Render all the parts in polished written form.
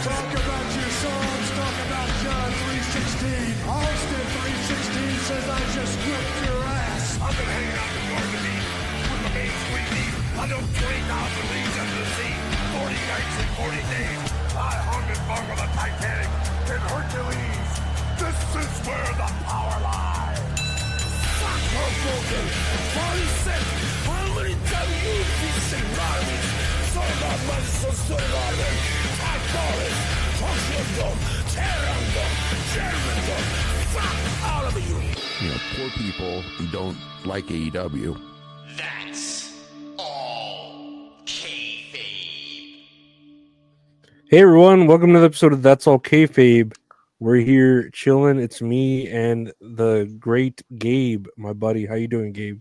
Talk about your songs, talk about John 3:16. Austin 3:16 says I just whipped your ass. I've been hanging out the Normandy with my main squeaky. I know 20,000 leagues under the sea, 40 nights and 40 days. I hung and bung on the Titanic in Hercules. This is where the power lies. Fuck her broken, body set. How many times you decent garbage? So about money, so stood garbage. I call it Toshindo, Terrando, Germando. Fuck all of you. You know, poor people who don't like AEW. That's all kayfabe. Hey everyone, welcome to the episode of That's All Kayfabe. We're here chilling. It's me and the great Gabe, my buddy. How you doing, Gabe?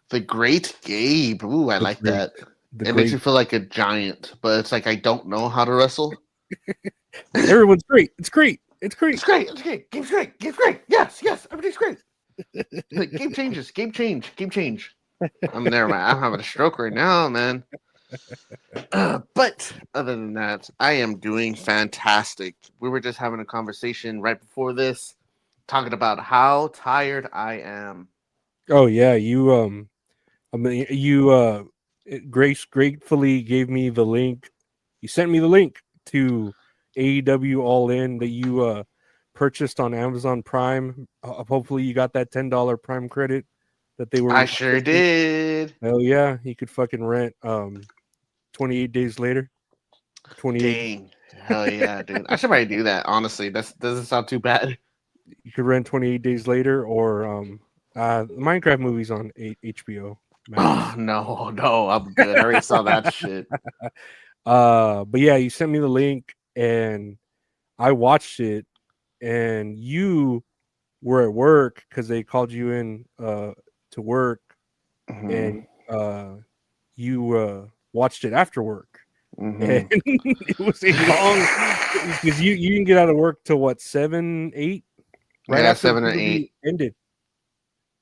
The Great Gabe. Ooh, I like that. It makes you feel like a giant, but it's like I don't know how to wrestle. Everyone's great. It's great. It's great. It's great. It's great. Gabe's great. Gabe's great. Yes, everything's great. Like, game changes. Game change. I'm there, man. I'm having a stroke right now, man. But other than that, I am doing fantastic. We were just having a conversation right before this, talking about how tired I am. Oh yeah, you gratefully gave me the link. You sent me the link to AEW All In that you purchased on Amazon Prime. Hopefully you got that $10 Prime credit that they were. I sure did. Hell yeah, you could fucking rent 28 days later. 28. Dang. Hell yeah, dude. I should probably do that, honestly. That doesn't sound too bad. You could rent 28 days later, or Minecraft movies on HBO. Oh, no, I'm good. I already saw that shit. But yeah, you sent me the link and I watched it, and you were at work because they called you in to work, and you watched it after work. And it was a long, because you didn't get out of work till what, 7, 8? Right, yeah, after 7 or 8 ended.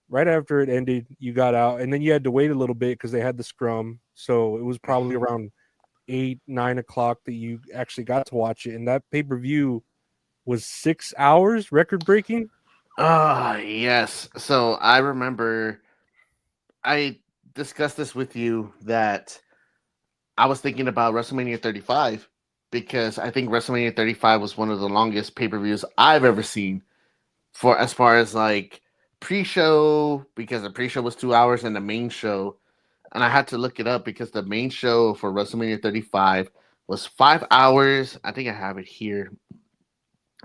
Right after it ended, you got out, and then you had to wait a little bit because they had the scrum. So it was probably around 8, 9 o'clock that you actually got to watch it. And that pay-per-view was 6 hours, record-breaking. Yes. So I remember I discussed this with you that I was thinking about WrestleMania 35 because I think WrestleMania 35 was one of the longest pay-per-views I've ever seen for as far as like pre-show, because the pre-show was 2 hours and the main show, and I had to look it up because the main show for WrestleMania 35 was 5 hours. I think I have it here.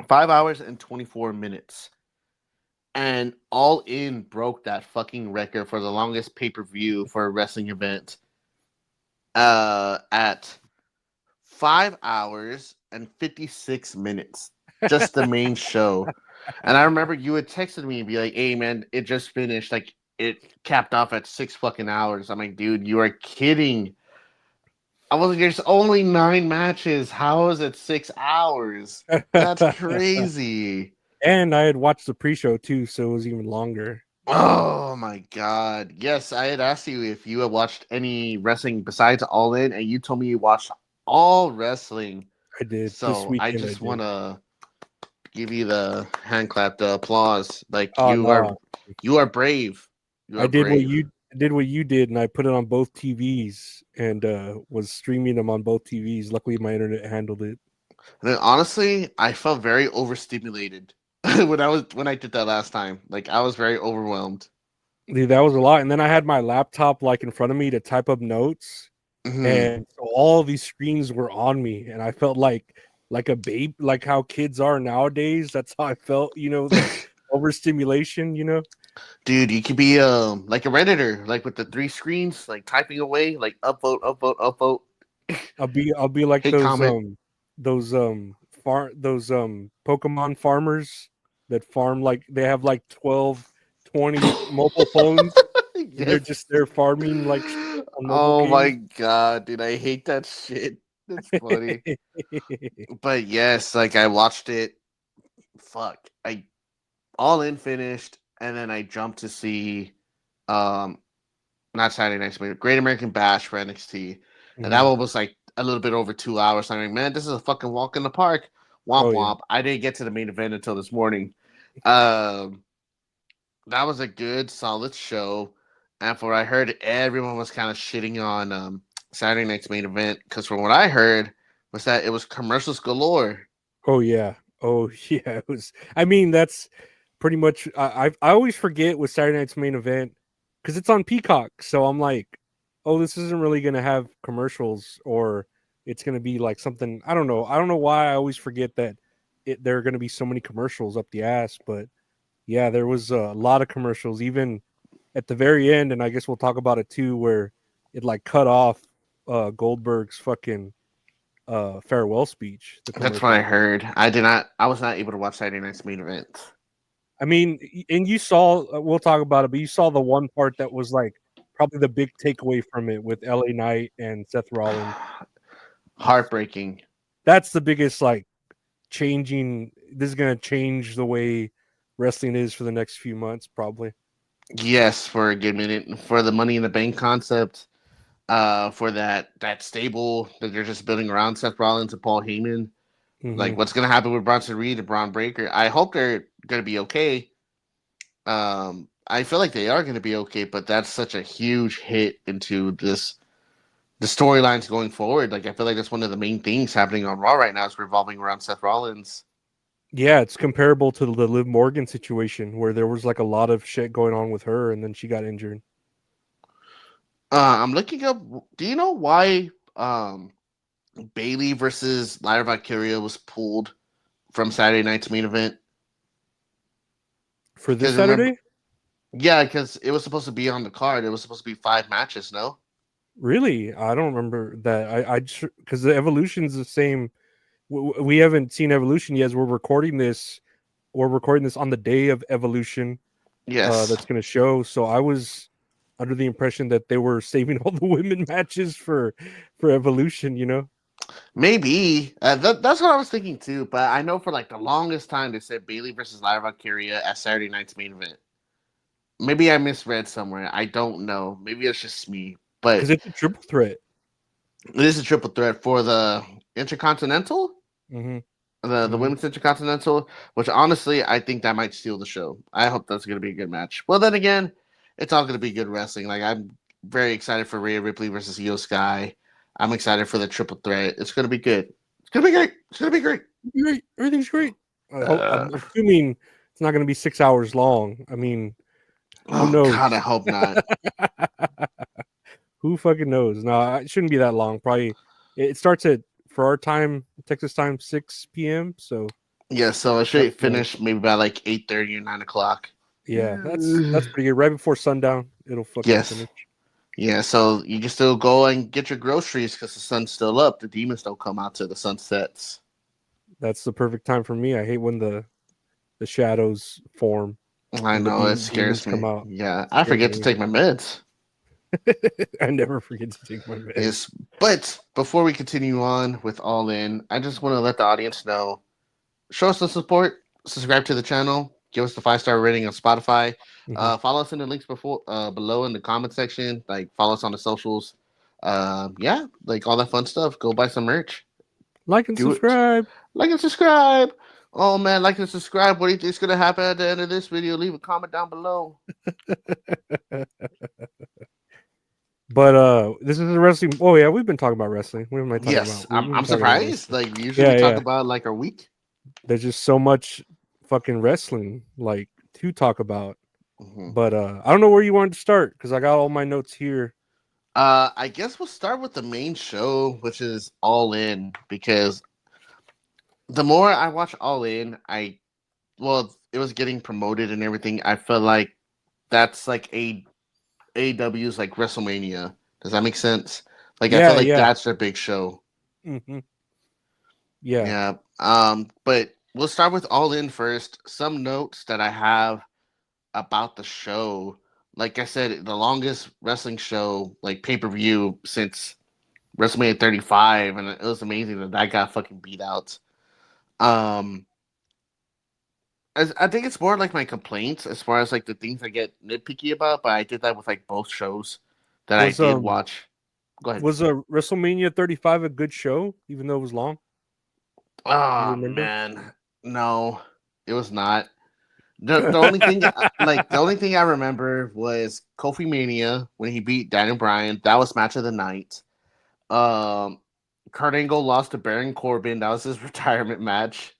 5 hours and 24 minutes. And All In broke that fucking record for the longest pay-per-view for a wrestling event at 5 hours and 56 minutes. Just the main show. And I remember you had texted me and be like, hey, man, it just finished. Like, it capped off at 6 fucking hours. I'm like, dude, you are kidding. I was like, there's only 9 matches. How is it 6 hours? That's crazy. And I had watched the pre-show too, so it was even longer. Oh, my God. Yes, I had asked you if you had watched any wrestling besides All In, and you told me you watched all wrestling. I did. So I just want to give you the hand clap, the applause. Like, you are brave. I did what you did, and I put it on both TVs and was streaming them on both TVs. Luckily, my internet handled it. And then, honestly, I felt very overstimulated when I did that last time. Like, I was very overwhelmed. Dude, that was a lot. And then I had my laptop like in front of me to type up notes, and so all these screens were on me, and I felt like a babe, like how kids are nowadays. That's how I felt, overstimulation, Dude, you could be like a Redditor, like with the 3 screens, like typing away, like upvote. I'll be like those Pokemon farmers that farm, like they have like 12, 20 mobile phones. Yes. They're farming like. Oh my God, dude, I hate that shit. That's funny. But yes, like I watched it. Fuck. All In finished, and then I jumped to see not Saturday night, but Great American Bash for NXT. And that one was like a little bit over 2 hours. I'm like, man, this is a fucking walk in the park. Womp Oh, yeah. womp. I didn't get to the main event until this morning. That was a good, solid show. And for what I heard, everyone was kind of shitting on Saturday night's main event because from what I heard was that it was commercials galore. Oh yeah. Oh yeah. It was. I mean, that's pretty much. I always forget with Saturday Night's Main Event because it's on Peacock. So I'm like, oh, this isn't really gonna have commercials, or it's gonna be like something. I don't know. I don't know why I always forget that there are gonna be so many commercials up the ass. But yeah, there was a lot of commercials, even at the very end, and I guess we'll talk about it too, where it like cut off Goldberg's fucking farewell speech. That's what I heard. I was not able to watch Saturday night's main event. I mean, and you saw, we'll talk about it, but you saw the one part that was like probably the big takeaway from it with LA Knight and Seth Rollins. Heartbreaking. That's the biggest like changing. This is going to change the way wrestling is for the next few months, probably. Yes, for a good minute. For the Money in the Bank concept, for that stable that they're just building around Seth Rollins and Paul Heyman. Mm-hmm. Like, what's going to happen with Bronson Reed and Braun Breaker? I hope they're going to be okay. I feel like they are going to be okay, but that's such a huge hit into the storylines going forward. Like, I feel like that's one of the main things happening on Raw right now is revolving around Seth Rollins. Yeah, it's comparable to the Liv Morgan situation where there was like a lot of shit going on with her and then she got injured. I'm looking up. Do you know why Bailey versus Lyra Valkyria was pulled from Saturday night's main event? For this Saturday? Yeah, because it was supposed to be on the card. It was supposed to be 5 matches, no? Really? I don't remember that. I just, because the Evolution's the same. We haven't seen Evolution yet. As we're recording this on the day of Evolution. Yes. That's going to show. So I was under the impression that they were saving all the women matches for Evolution, you know? Maybe. That's what I was thinking too. But I know for like the longest time they said Bailey versus Lyra Valkyria at Saturday night's main event. Maybe I misread somewhere. I don't know. Maybe it's just me. But because it's a triple threat. It is a triple threat for the Intercontinental. Mm-hmm. The Women's Intercontinental, which honestly, I think that might steal the show. I hope that's going to be a good match. Well, then again, it's all going to be good wrestling. Like, I'm very excited for Rhea Ripley versus Io Sky. I'm excited for the triple threat. It's going to be good. It's going to be great. It's going to be great. Great. Everything's great. I'm assuming it's not going to be 6 hours long. I mean, who knows? God, I hope not. Who fucking knows? No, it shouldn't be that long. Probably it starts at, for our time, Texas time, 6 p.m. So yeah, so it should finish maybe by like 8:30 or 9 o'clock. Yeah, that's pretty good. Right before sundown, it'll fucking finish. Yeah, so you can still go and get your groceries because the sun's still up. The demons don't come out till the sun sets. That's the perfect time for me. I hate when the shadows form. I know, it scares me. Come out. Yeah, I forget to take my meds. I never forget to take my meds. Yes, but before we continue on with All In, I just want to let the audience know, show us some support, subscribe to the channel, give us the 5-star rating on Spotify. Follow us in the links below in the comment section. Like, follow us on the socials. Yeah, like all that fun stuff. Go buy some merch. Like and subscribe. Like and subscribe. Oh man, like and subscribe. What do you think is gonna happen at the end of this video? Leave a comment down below. But this is a wrestling. Oh yeah, we've been talking about wrestling. What am I talking about? I'm surprised. Like, usually we talk about like a week. There's just so much fucking wrestling like to talk about. But I don't know where you wanted to start because I got all my notes here. I guess we'll start with the main show, which is All In, because the more I watch All In, it was getting promoted and everything. I felt like that's like AEW's like WrestleMania. Does that make sense? Like, I feel like that's their big show. Mm-hmm. Yeah. But we'll start with All In first. Some notes that I have about the show. Like I said, the longest wrestling show, like pay-per-view, since WrestleMania 35, and it was amazing that got fucking beat out. I think it's more like my complaints as far as like the things I get nitpicky about, but I did that with like both shows that I did watch. Go ahead. Was a WrestleMania 35 a good show, even though it was long? Oh remember? man, no, it was not. The only thing the only thing I remember was Kofi Mania when he beat Daniel Bryan. That was match of the night. Um, Kurt Angle lost to Baron Corbin. That was his retirement match.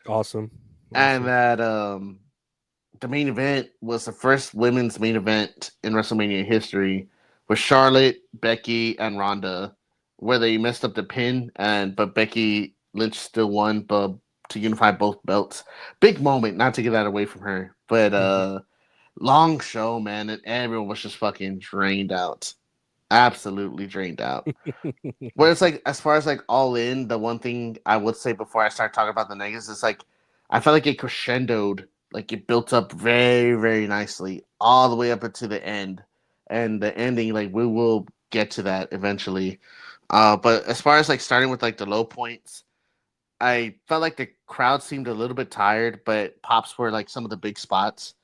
Awesome. And that the main event was the first women's main event in WrestleMania history with Charlotte, Becky, and Ronda, where they messed up the pin, but Becky Lynch still won, but to unify both belts. Big moment, not to get that away from her, but long show, man, and everyone was just fucking drained out, absolutely drained out. Where it's like, as far as like All In, the one thing I would say before I start talking about the negatives is like, I felt like it crescendoed, like it built up very, very nicely all the way up into the end, and the ending, like we will get to that eventually. But as far as like starting with like the low points, I felt like the crowd seemed a little bit tired, but pops were like some of the big spots.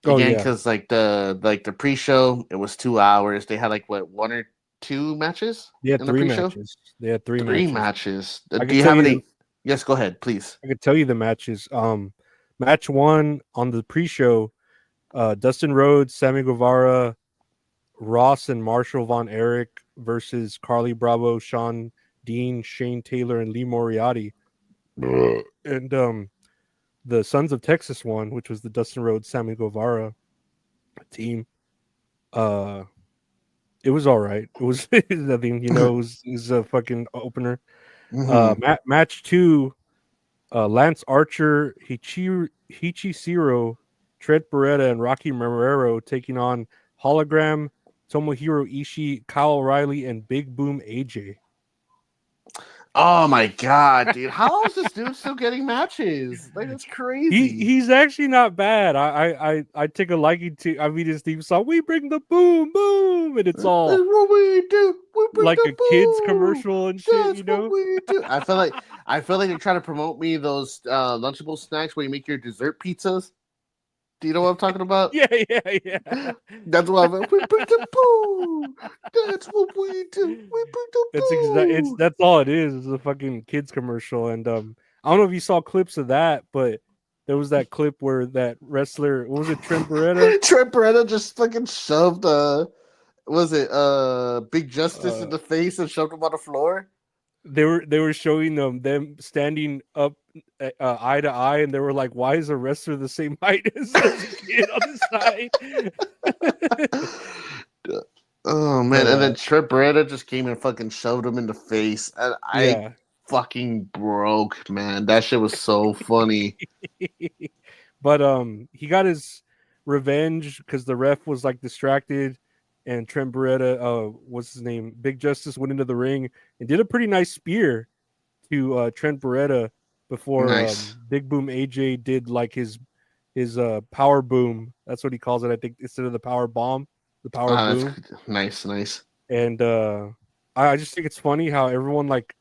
Oh, Again, yeah. because like the pre-show, it was 2 hours. They had like what, 1 or 2 matches? They had in the 3 pre-show? matches. They had three Three matches. matches. I Do can you tell have you any? Yes, go ahead, please. I could tell you the matches. Match 1 on the pre-show, Dustin Rhodes, Sammy Guevara, Ross and Marshall Von Erich versus Carly Bravo, Sean Dean, Shane Taylor, and Lee Moriarty. And the Sons of Texas one, which was the Dustin Rhodes, Sammy Guevara team. It was all right. It was nothing, it was a fucking opener. Match 2, Lance Archer, Hichisiro, Trent Beretta, and Rocky Marrero taking on Hologram, Tomohiro Ishii, Kyle O'Reilly, and Big Boom AJ. Oh my god, dude! How is this dude still getting matches? Like, that's crazy. He's actually not bad. I take a liking to. I mean, his theme song. We bring the boom, boom, and it's all That's what we do. We bring like the a kids boom. commercial and shit. That's what we do. I feel like they're trying to promote me those Lunchable snacks where you make your dessert pizzas. Do you know what I'm talking about? Yeah. That's what we bring the boom. That's what we do. We bring the boom. That's all it is. It's a fucking kids commercial, and I don't know if you saw clips of that, but there was that clip where that wrestler, what was it, Trent Beretta? Trent Beretta just fucking shoved Big Justice in the face and shoved him on the floor. They were showing them standing up eye to eye, and they were like, "Why is a wrestler the same height as a kid on the side?" Oh man! And then Trent Beretta just came and fucking shoved him in the face, and I fucking broke, man. That shit was so funny. But he got his revenge because the ref was like distracted. And Trent Beretta, what's his name? Big Justice went into the ring and did a pretty nice spear to Trent Beretta before Big Boom AJ did like his power boom. That's what he calls it, I think, instead of the power bomb, the power boom. Nice. And I just think it's funny how everyone, like,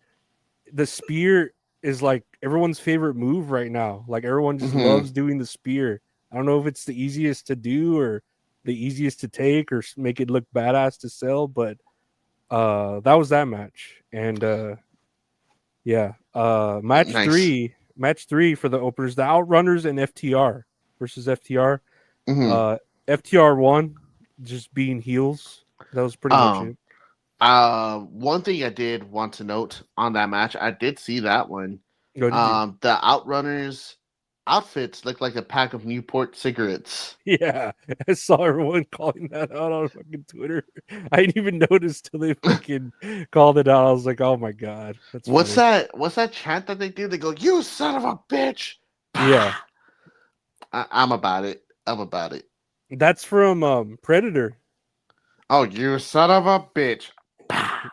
the spear is like everyone's favorite move right now. Like, everyone just loves doing the spear. I don't know if it's the easiest to do or the easiest to take or make it look badass to sell, but that was that match. And match 3 for the openers, the Outrunners and FTR versus FTR. FTR won, just being heels. That was pretty much it. One thing I did want to note on that match, I did see that one. The Outrunners outfits look like a pack of Newport cigarettes. Yeah, I saw everyone calling that out on fucking Twitter. I didn't even notice till they fucking called it out. I was like, oh my god. What's that chant that they do? They go, "You son of a bitch!" Yeah. I'm about it. That's from Predator. Oh, you son of a bitch.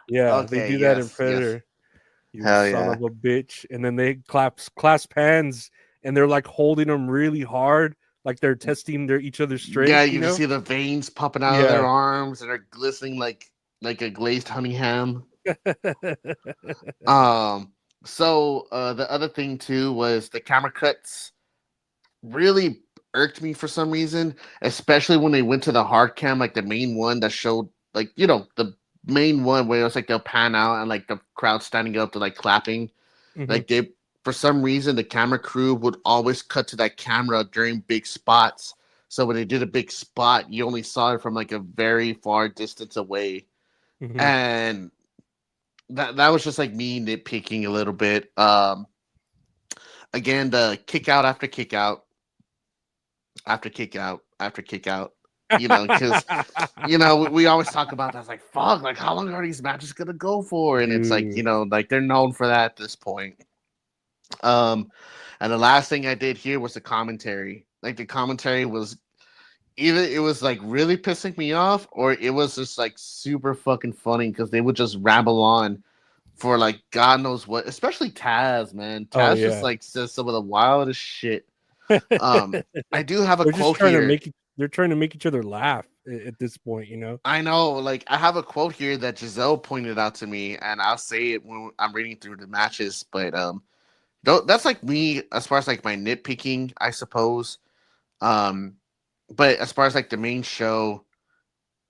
Yeah, okay, they do that in Predator. Yes. You son of a bitch. And then they clasp hands, and they're like holding them really hard, like they're testing each other's strength. Yeah, you can see the veins popping out of their arms, and they're glistening like a glazed honey ham. So the other thing too was the camera cuts really irked me for some reason, especially when they went to the hard cam, like the main one that showed, like, the main one where it was like they'll pan out and like the crowd standing up to like clapping. Mhm. Like they, for some reason, the camera crew would always cut to that camera during big spots. So when they did a big spot, you only saw it from like a very far distance away, Mhm. and that was just like me nitpicking a little bit. Again, the kick out after kick out after kick out after kick out. Because we always talk about that. It's like, fuck, like how long are these matches gonna go for? And it's like, Dude. like they're known for that at this point. And the last thing I did here was the commentary. Like the commentary was either it was like really pissing me off, or it was just like super fucking funny because they would just ramble on for like God knows what. Especially Taz, man. Oh Taz just yeah. like says some of the wildest shit. I do have a They're just quote trying to here. they're trying to make each other laugh at this point, I know, like I have a quote here that Giselle pointed out to me, and I'll say it when I'm reading through the matches. But that's like me as far as like my nitpicking, I suppose. But as far as like the main show,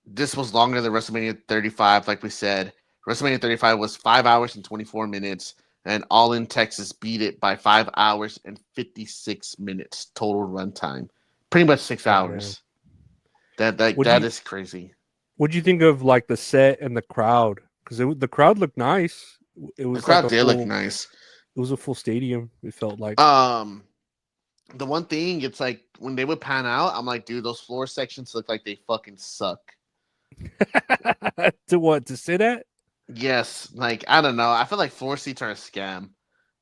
this was longer than WrestleMania 35. Like we said, WrestleMania 35 was 5 hours and 24 minutes, and All In Texas beat it by 5 hours and 56 minutes total runtime. Pretty much 6 Oh, hours. What'd That you is crazy. what'd you think of like the set and the crowd? Because the crowd looked nice. It The was like crowd a did look full. nice. It was a full stadium. It felt like. The one thing, it's like when they would pan out, I'm like, dude, those floor sections look like they fucking suck. To what? To sit at? Yes, like I don't know. I feel like floor seats are a scam.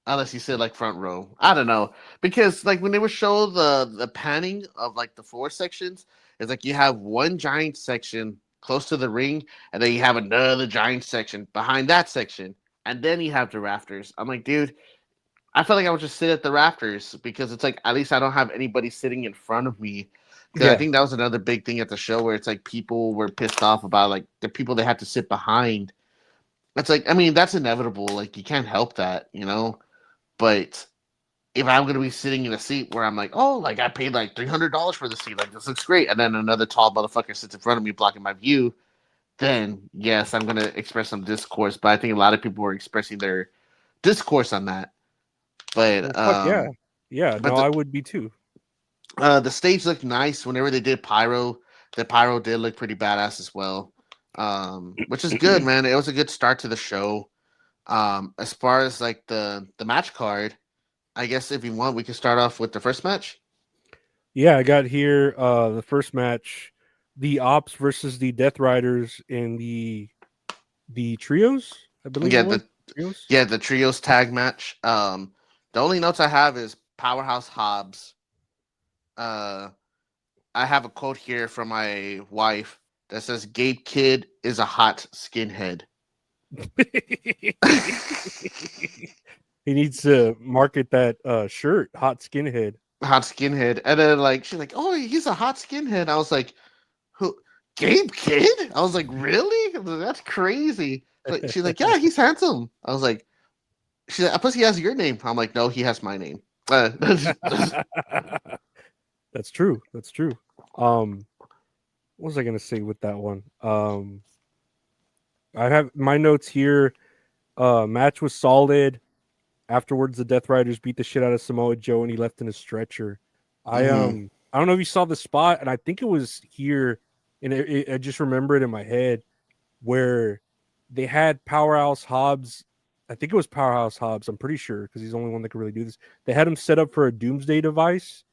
Unless you sit like front row. I don't know. Because like when they would show the panning of like the floor sections, it's like you have one giant section close to the ring, and then you have another giant section behind that section, and then you have the rafters. I'm like, dude, I feel like I would just sit at the rafters because it's like at least I don't have anybody sitting in front of me. Because I Yeah. think that was another big thing at the show where it's like people were pissed off about like the people they had to sit behind. It's like, I mean, that's inevitable. Like you can't help that, But if I'm gonna be sitting in a seat where I'm like, oh, like I paid like $300 for the seat, like this looks great, and then another tall motherfucker sits in front of me blocking my view, then yes, I'm gonna express some discourse. But I think a lot of people were expressing their discourse on that. Well, But fuck yeah. Yeah. No, I would be too. the stage looked nice whenever they did pyro. The pyro did look pretty badass as well, which is good, man. It was a good start to the show. As far as like the match card, I guess if you want, we can start off with the first match. Yeah, I got here the first match, the Ops versus the Death Riders in the trios, I believe Yeah, it was. Trios? the trios tag match. The only notes I have is Powerhouse Hobbs. I have a quote here from my wife that says Gabe Kidd is a hot skinhead. He needs to market that shirt, hot skinhead. Hot skinhead. And then like she's like, oh, he's a hot skinhead. I was like, who? Gabe Kidd? I was like, really? That's crazy. But she's like, yeah, he's handsome. I was like, she's like, plus he has your name. I'm like, no, he has my name. That's true. That's true. What was I gonna say with that one? I have my notes here. Match was solid. Afterwards, the Death Riders beat the shit out of Samoa Joe, and he left in a stretcher. I don't know if you saw the spot, and I think it was here, and I just remember it in my head where they had Powerhouse Hobbs. I think it was Powerhouse Hobbs. I'm pretty sure because he's the only one that could really do this. They had him set up for a Doomsday device,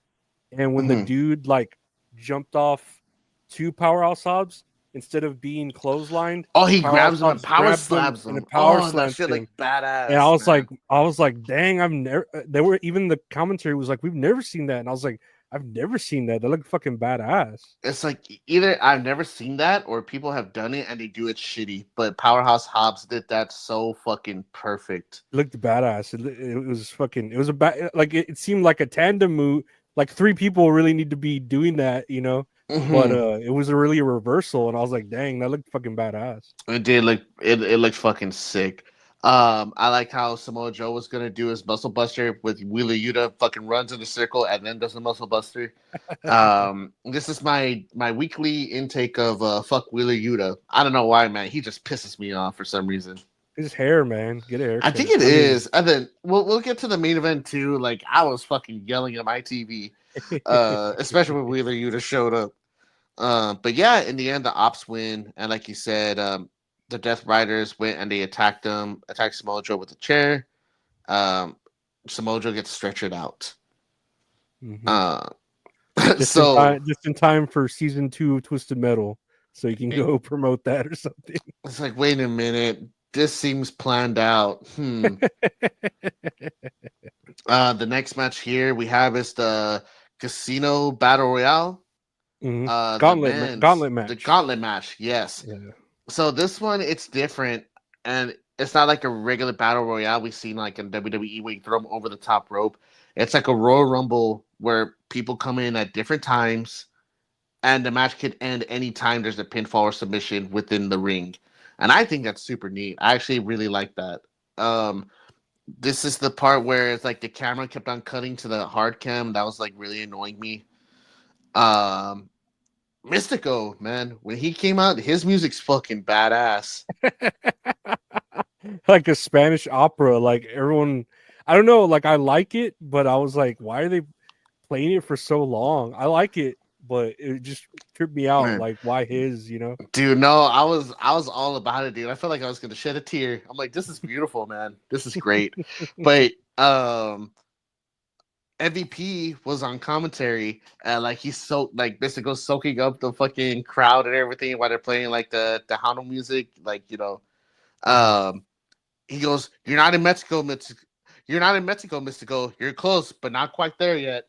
and when the dude like jumped off to Powerhouse Hobbs, instead of being clotheslined, oh, he grabs him and power slams him. and power Oh, that slams shit him. like badass. And I was man. like, dang, I've never. They were even the commentary was like, we've never seen that, and I was like, I've never seen that. They look fucking badass. It's like either I've never seen that or people have done it and they do it shitty. But Powerhouse Hobbs did that so fucking perfect. It looked badass. It was fucking. It was like it seemed like a tandem move. Like three people really need to be doing that, But it was really a reversal, and I was like, dang, that looked fucking badass. It did look it looked fucking sick. I like how Samoa Joe was gonna do his muscle buster with Wheeler Yuta fucking runs in the circle and then does the muscle buster. This is my weekly intake of fuck Wheeler Yuta. I don't know why, man. He just pisses me off for some reason. His hair, man. Get a haircut. I think it is. And then we'll get to the main event too. Like I was fucking yelling at my TV, especially when Wheeler Yuta showed up. But yeah, in the end, the Ops win, and like you said, the Death Riders went and they attacked Samoa Joe with a chair. Samoa Joe gets stretchered out. Just in time for season 2 of Twisted Metal, so you can go promote that or something. It's like, wait a minute, this seems planned out. The next match here we have is the Casino Battle Royale. Gauntlet match. The gauntlet match, yes. Yeah. So this one, it's different, and it's not like a regular battle royale we've seen like in WWE where you throw them over the top rope. It's like a Royal Rumble where people come in at different times, and the match could end any time there's a pinfall or submission within the ring. And I think that's super neat. I actually really like that. This is the part where it's like the camera kept on cutting to the hard cam. That was like really annoying me. Mystico, man, when he came out, his music's fucking badass. Like a Spanish opera. Like everyone, I don't know, like I like it, but I was like, why are they playing it for so long? I like it, but it just tripped me out. Man. Like, why his, you know? Dude, no, I was all about it, dude. I felt like I was gonna shed a tear. I'm like, this is beautiful, man. This is great. But MVP was on commentary, and like he's so like basically soaking up the fucking crowd and everything while they're playing like the Tejano music, like, you know. He goes, "You're not in Mexico, You're not in Mexico, Mystico. You're close, but not quite there yet."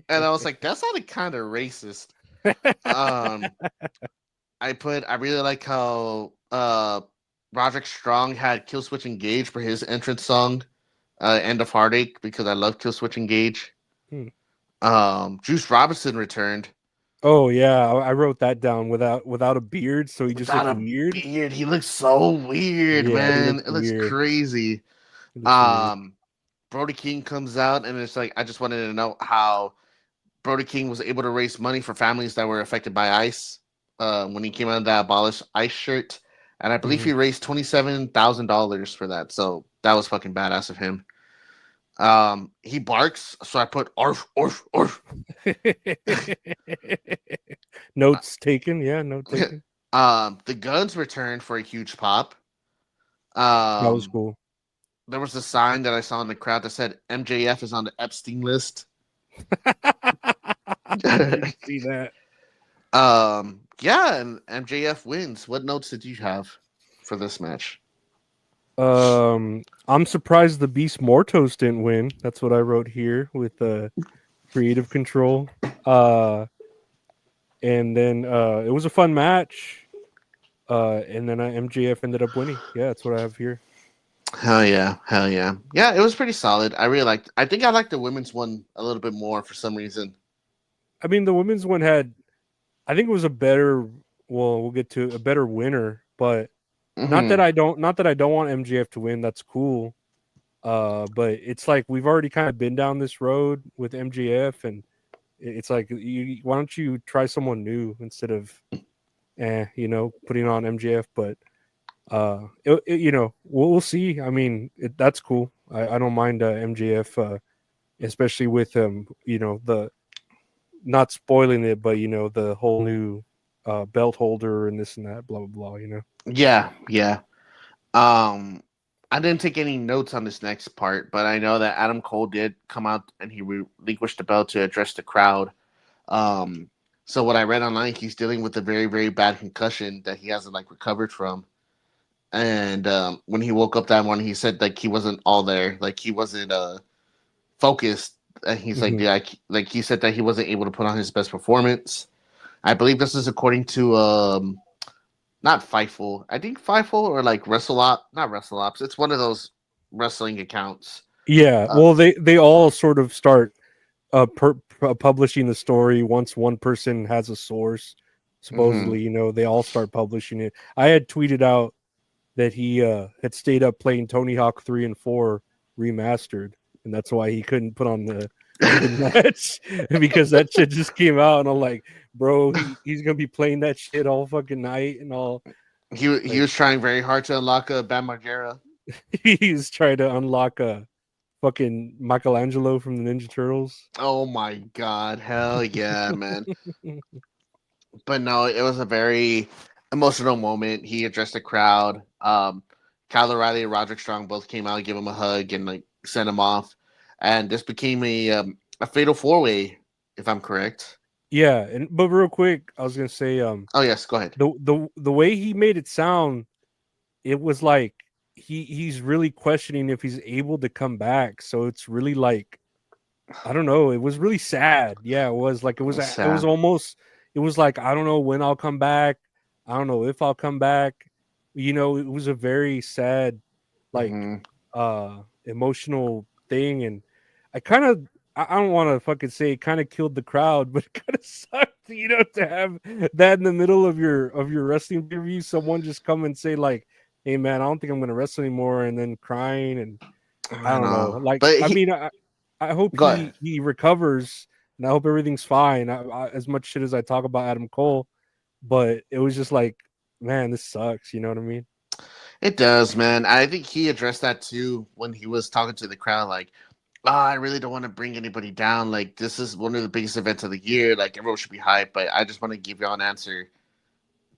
And I was like, that sounded kind of racist. I really like how Roderick Strong had Killswitch Engage for his entrance song. End of Heartache, because I love Killswitch Engage. Juice Robinson returned. Oh yeah, I wrote that down without a beard, so he just looks weird. Beard, he looks so weird, man. It looks crazy. Brody King comes out, and it's like, I just wanted to know how Brody King was able to raise money for families that were affected by ICE when he came out of that Abolish ICE shirt, and I believe he raised $27,000 for that. So that was fucking badass of him. He barks, so I put arf, arf, arf. Notes taken, yeah, note taken. The Guns returned for a huge pop. That was cool. There was a sign that I saw in the crowd that said MJF is on the Epstein list. I see that. Yeah, and MJF wins. What notes did you have for this match? I'm surprised the Beast Mortos didn't win. That's what I wrote here with creative control. And then it was a fun match. And then MJF ended up winning. Yeah, that's what I have here. Hell yeah. Yeah, it was pretty solid. I think I liked the women's one a little bit more for some reason. I mean, the women's one I think it was we'll get to a better winner, but not that I don't want MJF to win. That's cool. But it's like we've already kind of been down this road with MJF, and it's like, why don't you try someone new instead of putting on MJF? But we'll see. I mean, that's cool. I don't mind MJF, especially with the not spoiling it, but the whole new belt holder and this and that, blah blah blah. Yeah. I didn't take any notes on this next part, but I know that Adam Cole did come out and he relinquished the belt to address the crowd. So what I read online, he's dealing with a very, very bad concussion that he hasn't recovered from. And when he woke up that morning, he said he wasn't all there, he wasn't focused. And he's he said that he wasn't able to put on his best performance. I believe this is according to not Fightful. I think Fightful or not WrestleOps. It's one of those wrestling accounts. Yeah, well, they all sort of start publishing the story once one person has a source. Supposedly, they all start publishing it. I had tweeted out that he had stayed up playing Tony Hawk 3 and 4 remastered, and that's why he couldn't put on the match because that shit just came out, and I'm like, bro, he's gonna be playing that shit all fucking night and all. He was trying very hard to unlock a Bam Margera. He's trying to unlock a fucking Michelangelo from the Ninja Turtles. Oh my god, hell yeah, man. But no, it was a very emotional moment. He addressed the crowd. Kyle O'Reilly and Roderick Strong both came out, give him a hug, and like sent him off. And this became a fatal 4-way, if I'm correct. Yeah, but real quick, I was gonna say, oh yes, go ahead. The way he made it sound, it was like he's really questioning if he's able to come back. So it's really like, I don't know. It was really sad. Yeah, it was like it was almost. It was like, I don't know when I'll come back. I don't know if I'll come back. You know, it was a very sad, like, emotional thing, and I don't want to fucking say it kind of killed the crowd, but it kind of sucked, you know, to have that in the middle of your wrestling review. Someone just come and say like, "Hey, man, I don't think I'm gonna wrestle anymore," and then crying, and I don't know. Like, but I hope he recovers. And I hope everything's fine. As much shit as I talk about Adam Cole, but it was just like, man, this sucks. You know what I mean? It does, man. I think he addressed that too when he was talking to the crowd. Like, I really don't want to bring anybody down. Like, this is one of the biggest events of the year. Like, everyone should be hyped. But I just want to give y'all an answer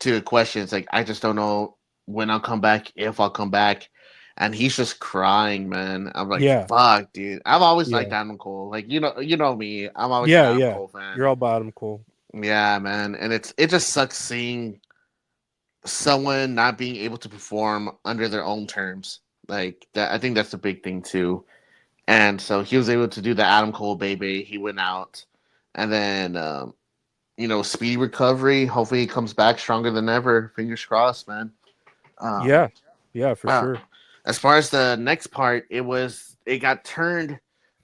to a question. It's like, I just don't know when I'll come back, if I'll come back. And he's just crying, man. I'm like, fuck, dude. I've always liked Adam Cole. Like, you know me. I'm always an Adam Cole fan. You're all about Adam Cole. Yeah, man. And it just sucks seeing someone not being able to perform under their own terms. Like that, I think that's the big thing too. And so he was able to do the Adam Cole baby. He went out, and then speedy recovery. Hopefully, he comes back stronger than ever. Fingers crossed, man. Yeah, for sure. As far as the next part, it got turned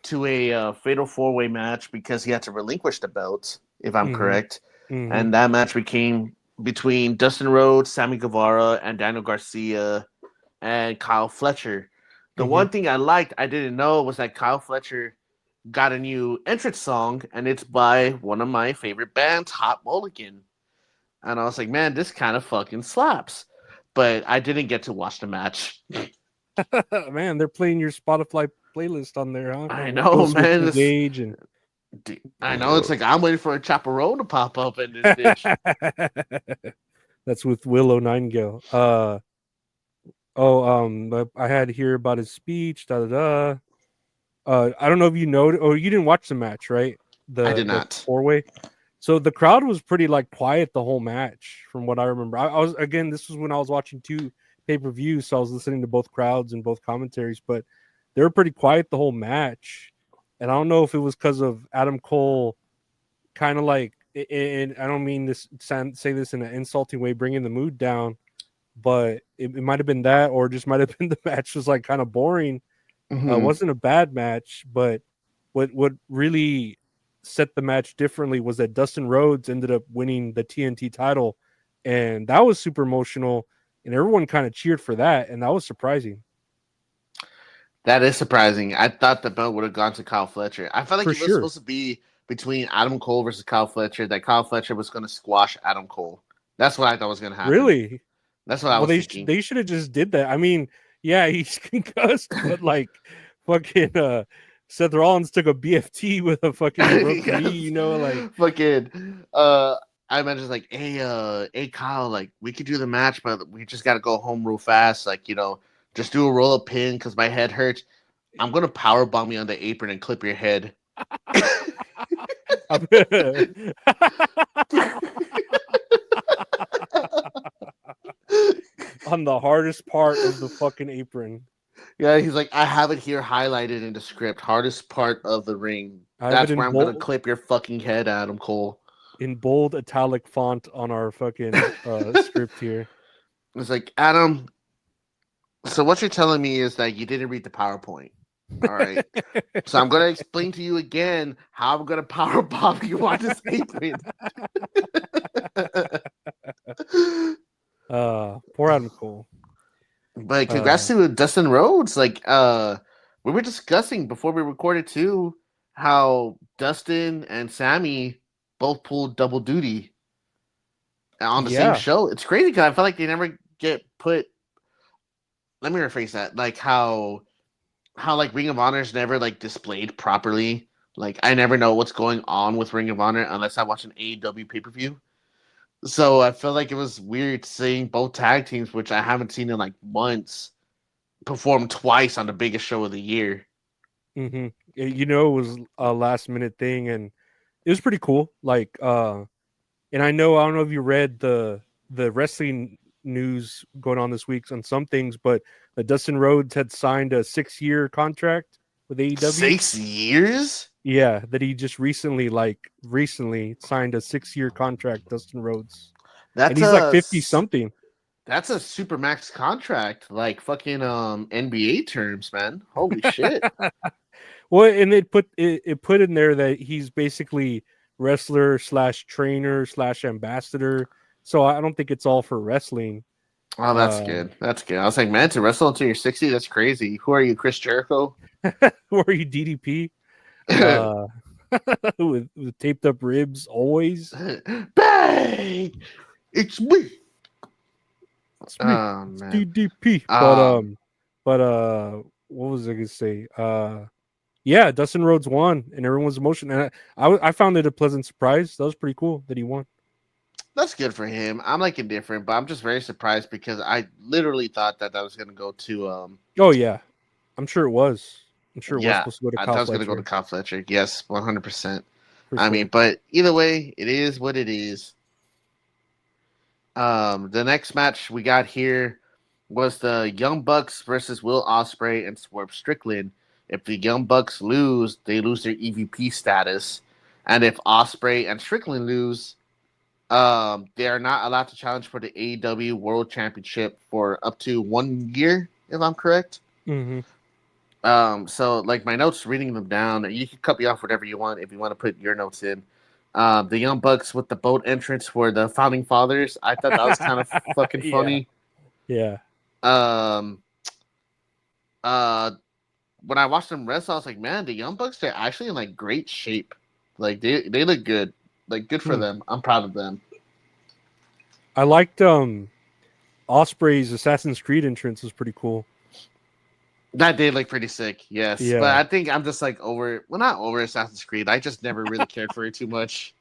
to a fatal 4-way match because he had to relinquish the belt, if I'm correct. Mm-hmm. And that match became between Dustin Rhodes, Sammy Guevara, and Daniel Garcia and Kyle Fletcher. The one thing I didn't know, was that Kyle Fletcher got a new entrance song, and it's by one of my favorite bands, Hot Mulligan. And I was like, man, this kind of fucking slaps. But I didn't get to watch the match. Man, they're playing your Spotify playlist on there, huh? I know, man. I know. It's like I'm waiting for a chaperone to pop up in this bitch. That's with Willow Nightingale. I had to hear about his speech. I don't know if you know. Oh, you didn't watch the match, right? I did not. 4-way. So the crowd was pretty like quiet the whole match, from what I remember. This was when I was watching 2 pay-per-views, so I was listening to both crowds and both commentaries, but they were pretty quiet the whole match. And I don't know if it was because of Adam Cole kind of like, and I don't mean this say this in an insulting way, bringing the mood down, but it might have been that, or just might have been the match was like kind of boring. It wasn't a bad match, but what really set the match differently was that Dustin Rhodes ended up winning the TNT title, and that was super emotional. And everyone kind of cheered for that, and that was surprising. That is surprising. I thought the belt would have gone to Kyle Fletcher. I felt like it was supposed to be between Adam Cole versus Kyle Fletcher, that Kyle Fletcher was going to squash Adam Cole. That's what I thought was going to happen. Really? That's what I was thinking. They should have just did that. I mean, yeah, he's concussed, but like fucking Seth Rollins took a BFT with a fucking broken knee, you know, like fucking I imagine like, hey Kyle, like we could do the match, but we just got to go home real fast. Like, just do a roll up pin because my head hurts. I'm gonna power bomb you on the apron and clip your head. On the hardest part of the fucking apron. Yeah, he's like, I have it here highlighted in the script. Hardest part of the ring. That's where I'm gonna clip your fucking head, Adam Cole. In bold italic font on our fucking script here. It's like, Adam, so what you're telling me is that you didn't read the PowerPoint. All right. So I'm going to explain to you again how I'm going to power bomb you on this apron. Poor Adam Cole. But congrats to Dustin Rhodes. Like, we were discussing before we recorded too how Dustin and Sammy both pulled double duty on the same show. It's crazy because I feel like they never get put. Let me rephrase that. Like how like Ring of Honor is never like displayed properly. Like I never know what's going on with Ring of Honor unless I watch an AEW pay-per-view. So I feel like it was weird seeing both tag teams, which I haven't seen in like months, perform twice on the biggest show of the year. Mm-hmm. You know, it was a last minute thing, and it was pretty cool. Like, and I don't know if you read the wrestling news going on this week on some things, but Dustin Rhodes had signed a 6-year contract with AEW. 6 years? Yeah, that he just recently signed a 6-year contract. Dustin Rhodes, and he's like 50 something. That's a supermax contract, like fucking NBA terms, man. Holy shit! Well, and it put in there that he's basically wrestler / trainer / ambassador. So I don't think it's all for wrestling. Oh, that's good. That's good. I was like, man, to wrestle until you're 60, that's crazy. Who are you, Chris Jericho? Who are you, DDP? With taped up ribs always. Bang! It's me. It's me. It's DDP. But what was I gonna say? Yeah, Dustin Rhodes won, and everyone's emotion. And I found it a pleasant surprise. That was pretty cool that he won. That's good for him. I'm like indifferent, but I'm just very surprised because I literally thought that was going to go to. Oh yeah, I'm sure it was. I'm sure it was supposed to go to Kyle Fletcher. I thought it was going to go to Kyle Fletcher. Yes, 100%. I mean, but either way, it is what it is. The next match we got here was the Young Bucks versus Will Ospreay and Swerve Strickland. If the Young Bucks lose, they lose their EVP status, and if Ospreay and Strickland lose, they are not allowed to challenge for the AEW World Championship for up to 1 year, if I'm correct. Mm-hmm. So like my notes, reading them down, you can cut me off whatever you want if you want to put your notes in. The Young Bucks with the boat entrance for the Founding Fathers. I thought that was kind of fucking funny. Yeah. When I watched them wrestle, I was like, man, the Young Bucks, they're actually in like great shape. Like they look good. Like good for them. I'm proud of them. I liked Ospreay's Assassin's Creed entrance was pretty cool. That did look pretty sick, yes. Yeah. But I think I'm just like not over Assassin's Creed. I just never really cared for it too much.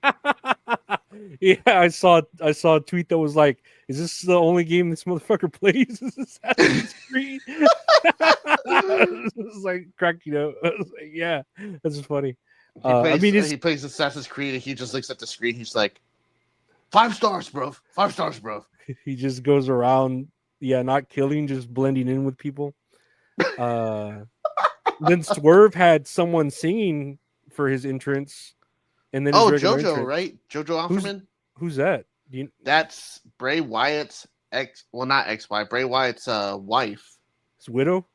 Yeah, I saw a tweet that was like, "Is this the only game this motherfucker plays? Is Assassin's Creed?" It was like cracking up. I was like, yeah, that's funny. He plays Assassin's Creed and he just looks at the screen. He's like, 5 stars, bro. 5 stars, bro. He just goes around, not killing, just blending in with people. Then Swerve had someone singing for his entrance, and then JoJo, entrance. right? JoJo Offerman. Who's that? That's Bray Wyatt's not ex-wife. Bray Wyatt's wife. His widow.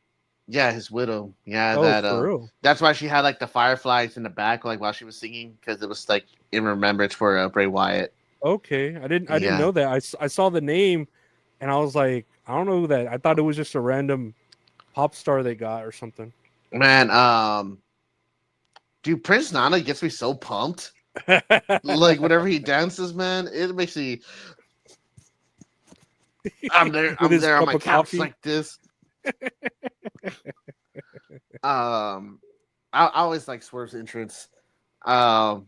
Yeah, his widow. Yeah, for real? That's why she had like the fireflies in the back, like while she was singing, because it was like in remembrance for Bray Wyatt. Okay, I didn't know that. I saw the name, and I was like, I don't know who that. I thought it was just a random pop star they got or something. Man, dude, Prince Nana gets me so pumped. Like whenever he dances, man, it makes me. I'm there on my couch like this. I always like Swerve's entrance. Will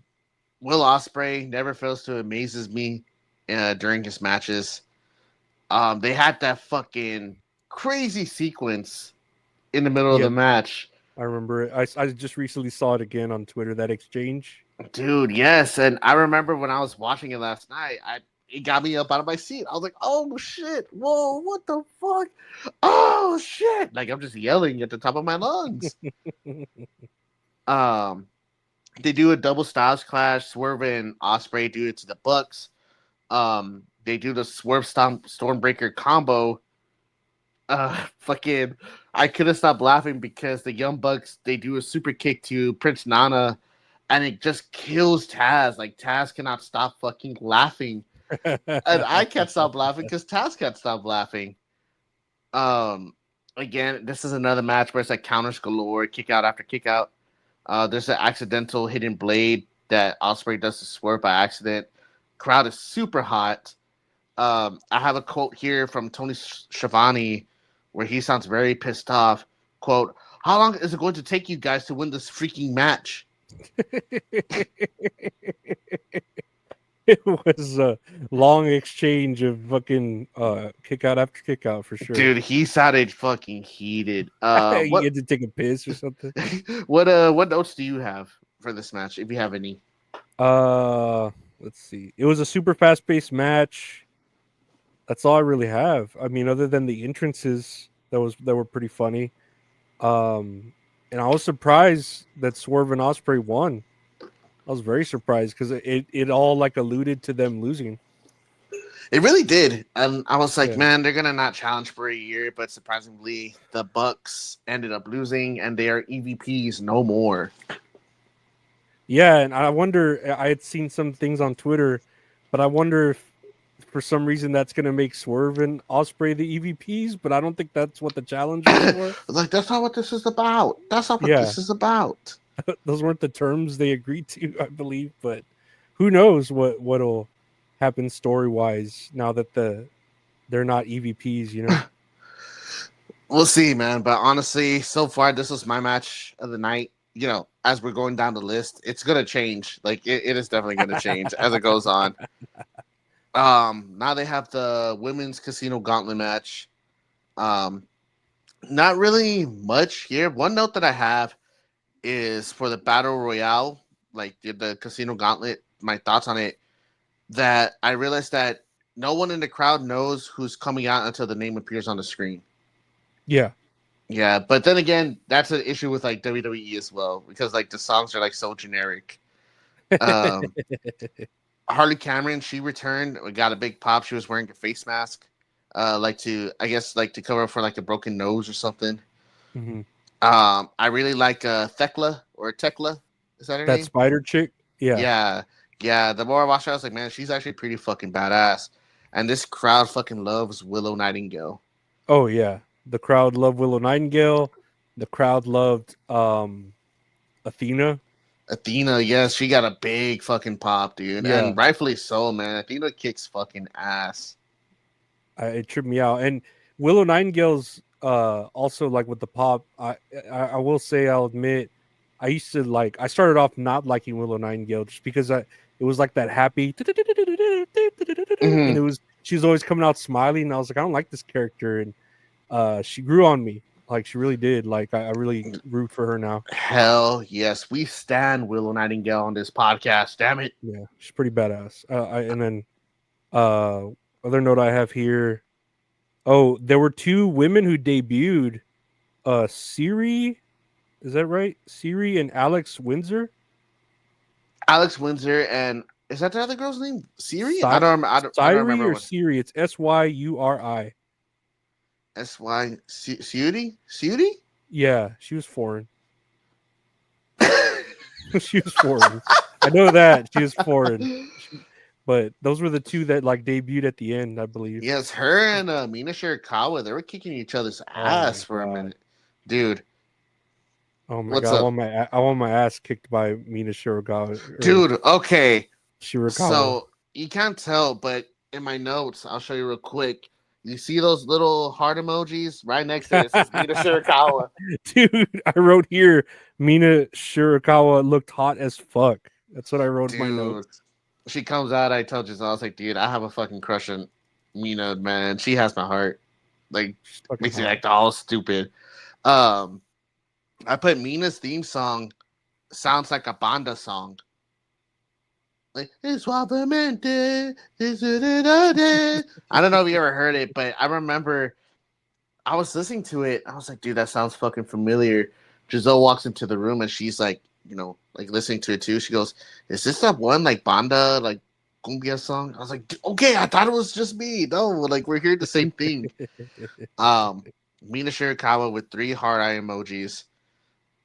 Ospreay never fails to amazes me during his matches. They had that fucking crazy sequence in the middle of the match. I remember it. I just recently saw it again on Twitter, that exchange. Dude, yes. And I remember when I was watching it last night, it got me up out of my seat. I was like, oh shit, whoa, what the fuck? Oh shit. Like I'm just yelling at the top of my lungs. They do a double Styles Clash. Swerve and Ospreay do it to the Bucks. They do the Swerve Stormbreaker combo. Fucking I couldn't stop laughing because the Young Bucks, they do a super kick to Prince Nana and it just kills Taz. Like Taz cannot stop fucking laughing. And I can't stop laughing because Taz can't stop laughing. Again, this is another match where it's like counters galore, kick out after kick out. There's an accidental hidden blade that Ospreay does to Swerve by accident. Crowd is super hot. I have a quote here from Tony Schiavone where he sounds very pissed off. Quote, "How long is it going to take you guys to win this freaking match?" It was a long exchange of fucking kick out after kick out for sure. Dude, he sounded fucking heated. You had to take a piss or something. What notes do you have for this match, if you have any? Let's see. It was a super fast-paced match. That's all I really have. I mean, other than the entrances that were pretty funny. And I was surprised that Swerve and Ospreay won. I was very surprised because it all like alluded to them losing. It really did. And I was like, Yeah. man, they're gonna not challenge for a year, but surprisingly, the Bucks ended up losing and they are EVPs no more. Yeah, and I wonder, I had seen some things on Twitter, but I wonder if for some reason that's gonna make Swerve and Ospreay the EVPs, but I don't think that's what the challenge was for. Like, that's not what this is about. That's not what Yeah. this is about. Those weren't the terms they agreed to, I believe, but who knows what'll happen story wise now that they're not EVPs, you know. We'll see, man. But honestly, so far, this was my match of the night. You know, as we're going down the list, it's gonna change. Like it is definitely gonna change as it goes on. Now they have the women's casino gauntlet match. Not really much here. One note that I have is for the battle royale, like the casino gauntlet. My thoughts on it. That I realized that no one in the crowd knows who's coming out until the name appears on the screen. Yeah. Yeah, but then again, that's an issue with like WWE as well because like the songs are like so generic. Harley Cameron, she returned. We got a big pop. She was wearing a face mask, to cover up for like a broken nose or something. Mm-hmm. I really like Thekla or Tekla. Is that her That name? spider chick? Yeah. Yeah. The more I watched her, I was like, man, she's actually pretty fucking badass. And this crowd fucking loves Willow Nightingale. Oh yeah. The crowd loved Willow Nightingale. The crowd loved Athena. Athena, yes, she got a big fucking pop, dude. Yeah. And rightfully so, man. Athena kicks fucking ass. It tripped me out. And Willow Nightingale's also like with the pop. I will say, I'll admit, I started off not liking Willow Nightingale just because it was like that happy, and she was always coming out smiling, and I was like, I don't like this character, and she grew on me. Like she really did. Like I really root for her now. Hell yes, we stand Willow Nightingale on this podcast. Damn it. Yeah, she's pretty badass. And then other note I have here. Oh, there were two women who debuted. Siri, is that right? Siri and Alex Windsor. Alex Windsor and is that the other girl's name? Siri? I don't remember. Or Siri? It's Syuri. S-Y Siri? Yeah, she was foreign. She was foreign. I know that she was foreign. But those were the two that like debuted at the end, I believe. Yes, her and Mina Shirakawa, they were kicking each other's ass for a minute, dude. Oh my What's god, up? I want my ass kicked by Mina Shirakawa. Dude, okay. Shirakawa. So you can't tell, but in my notes, I'll show you real quick. You see those little heart emojis right next to it? It says Mina Shirakawa. Dude, I wrote here, Mina Shirakawa looked hot as fuck. That's what I wrote in my notes. She comes out, I told you so. I was like, dude, I have a fucking crush on Mina, man. She has my heart. Like, makes me act all stupid. I put Mina's theme song sounds like a banda song. Like, it's suavemente. I don't know if you ever heard it, but I remember I was listening to it. I was like, dude, that sounds fucking familiar. Giselle walks into the room and she's like, like listening to it too. She goes, is this that one like banda, like cumbia song? I was like, okay, I thought it was just me. No, like we're hearing the same thing. Mina Shirakawa with 3 heart eye emojis.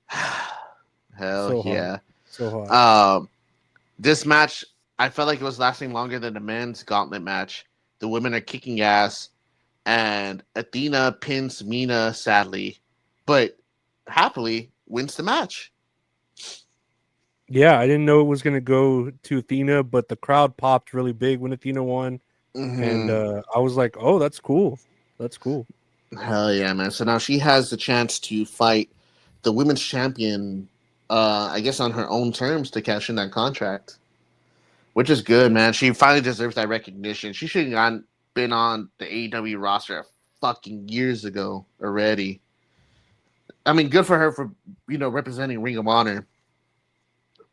Hell So yeah. hot. So hot. This match, I felt like it was lasting longer than the men's gauntlet match. The women are kicking ass. and Athena pins Mina sadly, but happily wins the match. Yeah, I didn't know it was gonna go to Athena, but the crowd popped really big when Athena won, and I was like, "Oh, that's cool. That's cool." Hell yeah, man! So now she has the chance to fight the women's champion, I guess on her own terms to cash in that contract, which is good, man. She finally deserves that recognition. She should have been on the AEW roster fucking years ago already. I mean, good for her for representing Ring of Honor,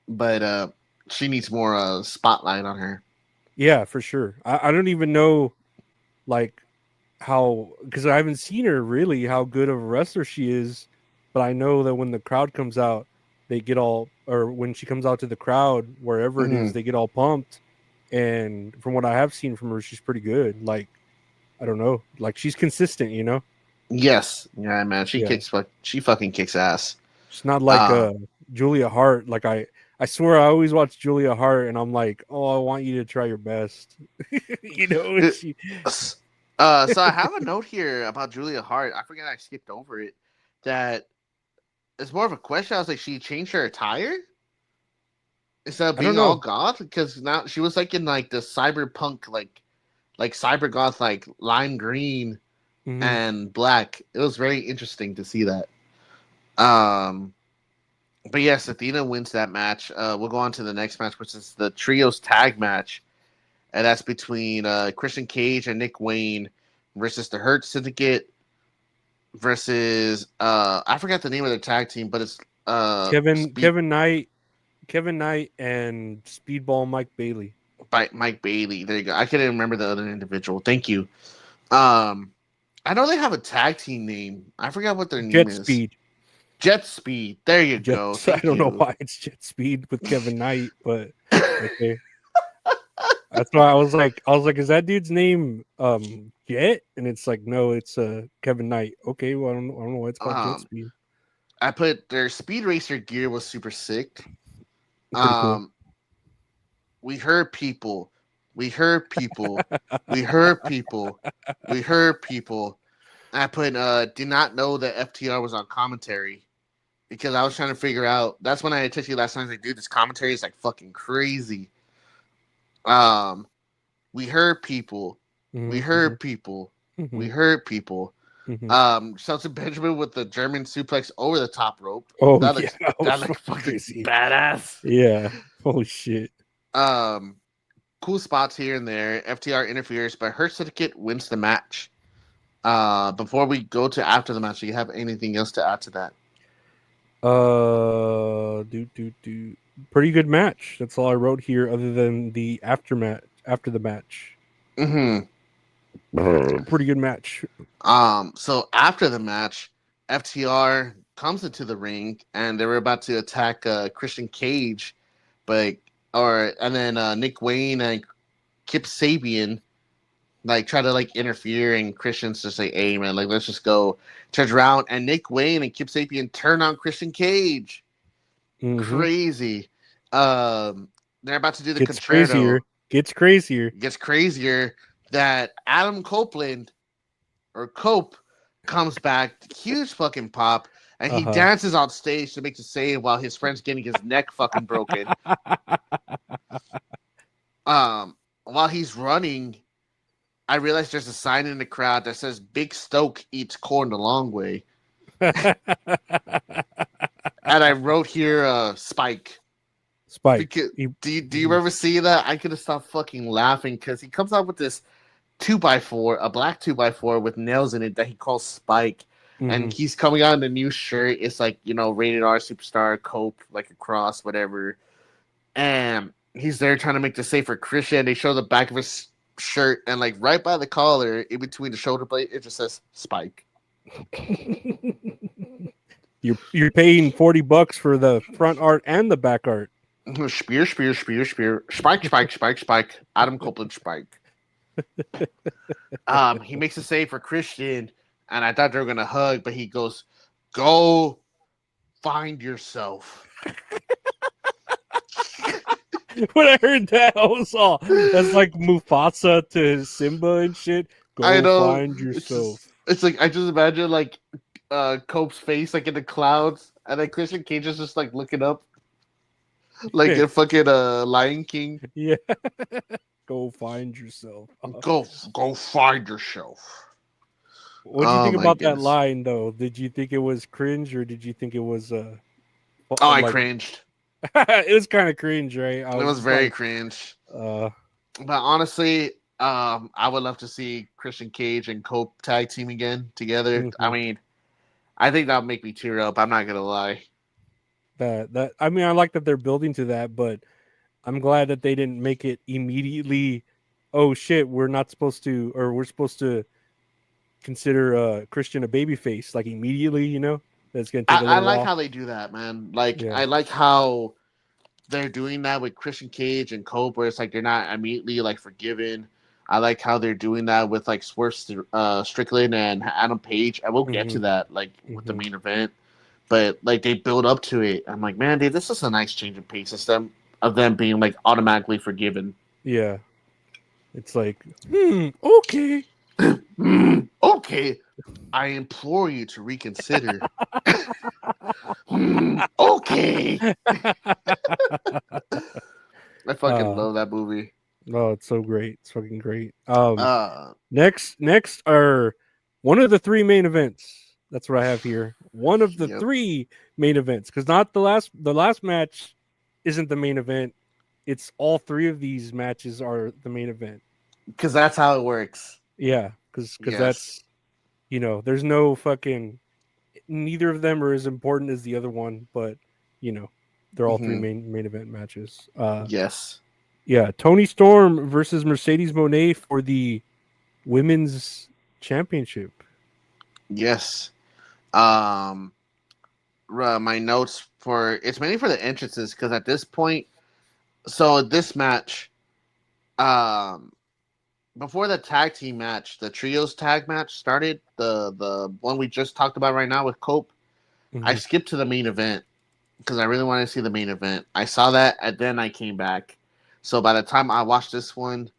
but she needs more spotlight on her. Yeah, for sure. I don't even know, like, how, because I haven't seen her really how good of a wrestler she is, but I know that when the crowd comes out, they get all, or when she comes out to the crowd, wherever it is, they get all pumped. And from what I have seen from her, she's pretty good. Like, I don't know, like she's consistent, you know? Yes, yeah, man. She Yeah. she fucking kicks ass. She's not like Julia Hart. Like I swear I always watch Julia Hart and I'm like, oh, I want you to try your best. You know, So I have a note here about Julia Hart. I forget I skipped over it. That it's more of a question. I was like, she changed her attire instead of being all goth, because now she was like in like the cyberpunk, like cyber goth, like lime green and black. It was very interesting to see that. But yes, Athena wins that match. We'll go on to the next match, which is the trios tag match. And that's between Christian Cage and Nick Wayne versus the Hurt Syndicate versus I forgot the name of the tag team, but it's Kevin Knight and Speedball Mike Bailey. By Mike Bailey. There you go. I couldn't remember the other individual. Thank you. I know they have a tag team name. I forgot what their name is. Jet Speed. There you go. I don't know why it's Jet Speed with Kevin Knight, but okay. That's why I was like, is that dude's name Jet? And it's like, no, it's Kevin Knight. Okay, well, I don't know why it's called Jet Speed. I put their Speed Racer gear was super sick. Cool. We heard people. We heard people. We heard people. We heard people. I put did not know that FTR was on commentary because I was trying to figure out. That's when I texted you last night. I was like, dude, this commentary is like fucking crazy. We heard people. We heard people. We heard people. Shelton Benjamin with the German suplex over the top rope. Oh, that yeah, looks fucking badass. Yeah. Holy shit. Cool spots here and there. FTR interferes, but Hurt Syndicate wins the match. Before we go to after the match, do you have anything else to add to that? Pretty good match. That's all I wrote here, other than the after the match. Pretty good match. So after the match, FTR comes into the ring and they were about to attack Christian Cage, and then Nick Wayne and Kip Sabian try to interfere, and Christian's just like, hey man, let's just go. Turns around and Nick Wayne and Kip Sabian turn on Christian Cage. Crazy. They're about to do the concerto. Gets crazier that Adam Copeland or Cope comes back, huge fucking pop, and he dances on stage to make the save while his friend's getting his neck fucking broken. While he's running, I realized there's a sign in the crowd that says Big Stoke eats corn the long way. And I wrote here Spike. Because, do you ever see that? I could have stopped fucking laughing because he comes out with this 2x4, a black 2x4 with nails in it that he calls Spike. And he's coming out in a new shirt. It's rated R superstar, Cope, like a cross, whatever. And he's there trying to make the save for Christian. They show the back of his shirt, and right by the collar, in between the shoulder blade, it just says Spike. You're paying $40 for the front art and the back art. Spear. Spike. Adam Copeland, Spike. He makes a save for Christian, and I thought they were gonna hug, but he goes, "Go find yourself." When I heard that, I was all, that's like Mufasa to Simba and shit. I know. find yourself. It's like I just imagine like Cope's face like in the clouds, and then Christian Cage is just like looking up, like in fucking Lion King. Yeah. Go find yourself. Go find yourself. What do you think my about that goodness. line though? Did you think it was cringe or did you think it was I like cringed. it was kind of cringe, right? I It was just very like, cringe. uh But honestly, I would love to see Christian Cage and Cope tag team again together. mhm. I mean, I think that would make me tear up. I'm not gonna lie. that I mean I like that they're building to that, but I'm glad that they didn't make it immediately. Oh shit, we're not supposed to, or we're supposed to consider Christian a babyface like immediately. You know, that's gonna take a I little like while. how they do that, man. Like Yeah. I like how they're doing that with Christian Cage and Cope, where it's like they're not immediately like forgiven. I like how they're doing that with like Swerve Strickland and Adam Page. And we'll get to Mhm. that like with the Mhm. main event, but like they build up to it. I'm like, man, dude, this is a nice change of pace system of them being like automatically forgiven. Yeah, it's like, okay. Okay, I implore you to reconsider. Okay, I fucking love that movie. Oh, it's so great. It's fucking great. Uh, Next are one of the three main events. That's what I have here. One of the Yep. three main events, because not the last match isn't the main event. It's all three of these matches are the main event. because that's how it works. Yeah, because Yes. that's, you know, there's no fucking, neither of them are as important as the other one, but you know, they're all three main event matches. Yes. Yeah, Tony Storm versus Mercedes Moné for the women's championship. Yes. My notes for it's mainly for the entrances because at this point, so this match, before the tag team match, the trios tag match started, the one we just talked about right now with Cope, I Mhm. skipped to the main event because I really wanted to see the main event. I saw that and then I came back. So by the time I watched this one,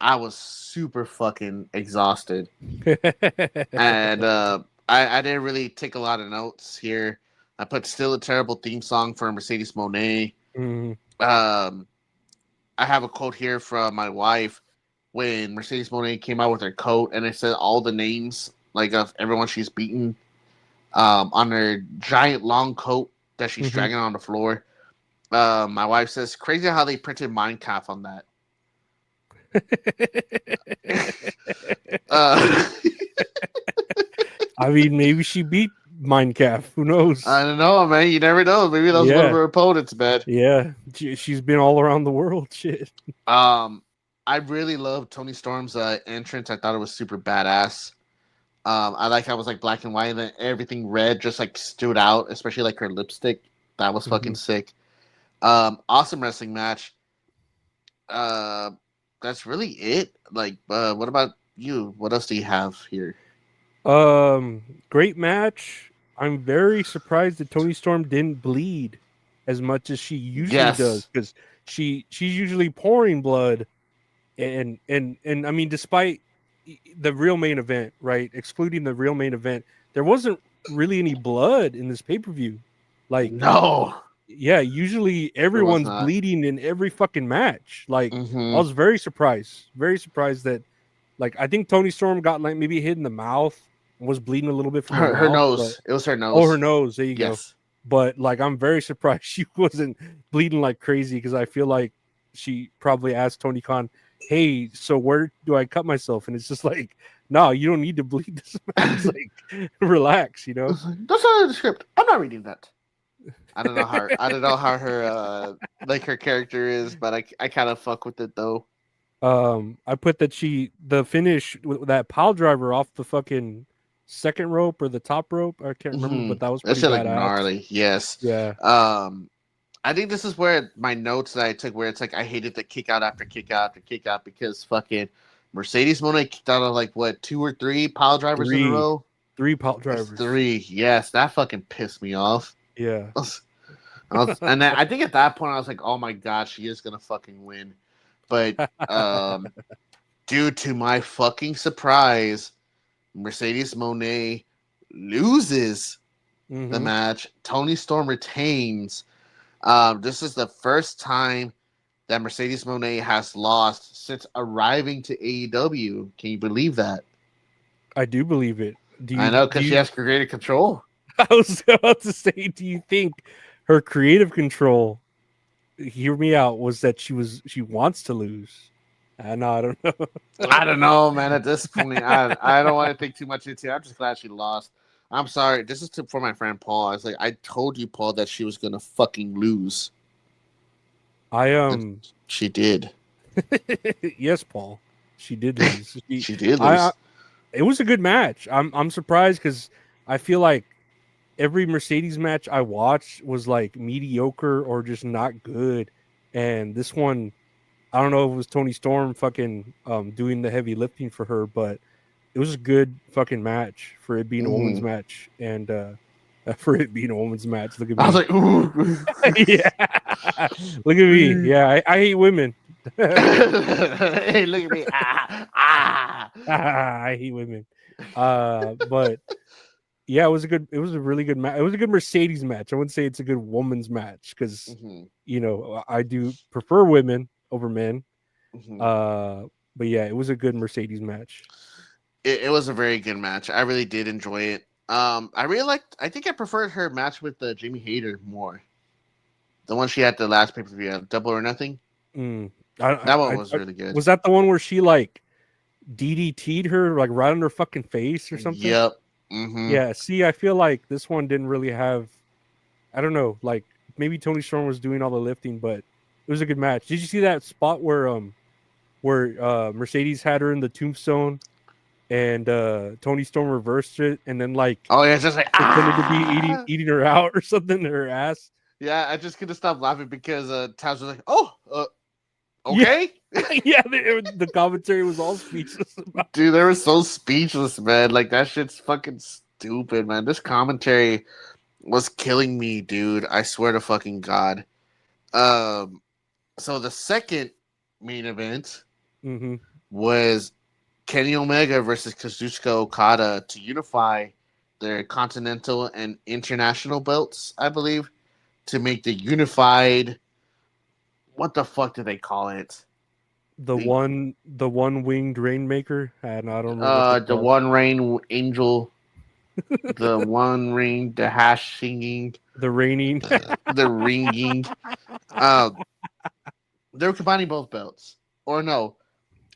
I was super fucking exhausted. And I didn't really take a lot of notes here. I put still a terrible theme song for Mercedes Moné. Mhm. I have a quote here from my wife when Mercedes Moné came out with her coat, and it said all the names like of everyone she's beaten on her giant long coat that she's Mhm. dragging on the floor. My wife says, "Crazy how they printed Minecraft on that." I mean, maybe she beat Minecraft. Who knows? I don't know, man. You never know. Maybe that was one of her opponents, man. Yeah, she's been all around the world. Shit. I really love Tony Storm's entrance. I thought it was super badass. I like how it was like black and white, and then everything red just like stood out, especially like her lipstick. That was fucking sick. Awesome wrestling match. That's really it. Like, what about you? What else do you have here? Great match. I'm very surprised that Tony Storm didn't bleed as much as she usually does, because she's usually pouring blood, and I mean, despite the real main event, right? Excluding the real main event, there wasn't really any blood in this pay-per-view. Like, No. yeah, usually everyone's bleeding in every fucking match. Like, I was very surprised that, like, I think Tony Storm got like maybe hit in the mouth, was bleeding a little bit from her mouth, nose. It was her nose. Oh, her nose. There you go. Yes. But like, I'm very surprised she wasn't bleeding like crazy, because I feel like she probably asked Tony Khan, "Hey, so where do I cut myself?" And it's just like, no, you don't need to bleed this much. Like, relax, you know. That's not in the script. I'm not reading that. I don't know how her like her character is, but I kind of fuck with it though. I put that the finish with that pile driver off the fucking second rope or the top rope, I can't remember, but that was pretty badass. Like gnarly. Yes. Yeah. I think this is where my notes that I took, where it's like I hated the kick out after kick out after kick out, because fucking Mercedes Moné kicked out of like what 2 or 3 pile drivers in a row. 3 pile drivers. 3. Yes, that fucking pissed me off. Yeah. And then I think at that point I was like, oh my god, she is gonna fucking win. But due to my fucking surprise, Mercedes Moné loses the match. Toni Storm retains. This is the first time that Mercedes Moné has lost since arriving to AEW. Can you believe that? I do believe it. I know, because she has creative control. I was about to say, do you think her creative control, hear me out, was that she wants to lose? No, I don't know. I don't know, man. At this point, I don't want to think too much into it. I'm just glad she lost. I'm sorry. This is for my friend Paul. I was like, I told you, Paul, that she was gonna fucking lose. She did. Yes, Paul. She did lose. She did lose. It was a good match. I'm surprised because I feel like every Mercedes match I watched was like mediocre or just not good. And this one, I don't know if it was Toni Storm fucking doing the heavy lifting for her, but it was a good fucking match for it being a woman's match. And for it being a woman's match, look at me. I was like, ooh. Yeah. Look at me. Yeah, I hate women. Hey, look at me. I hate women. But yeah, it was a really good match. It was a good Mercedes match. I wouldn't say it's a good woman's match because you know, I do prefer women over men. But yeah, it was a good Mercedes match. It was a very good match. I really did enjoy it. I think I preferred her match with Jamie Hayter more. The one she had the last pay-per-view, Double or Nothing. That one was really good. Was that the one where she like DDT'd her like right on her fucking face or something? Yep. Yeah. See, I feel like this one didn't really have. I don't know. Like maybe Toni Storm was doing all the lifting, but it was a good match. Did you see that spot where Mercedes had her in the tombstone? And Toni Storm reversed it, and then like, oh yeah, it's just like pretended to be eating her out or something in her ass. Yeah, I just couldn't stop laughing because Taz was like, "Oh, okay." Yeah, the commentary was all speechless. Dude, they were so speechless, man. Like that shit's fucking stupid, man. This commentary was killing me, dude. I swear to fucking God. So the second main event was Kenny Omega versus Kazuchika Okada to unify their continental and international belts, I believe, to make the unified. What the fuck do they call it? The one winged rainmaker, and I don't know. The one rain angel, the one ring, the hash singing, the raining, the ringing. They were combining both belts, or no?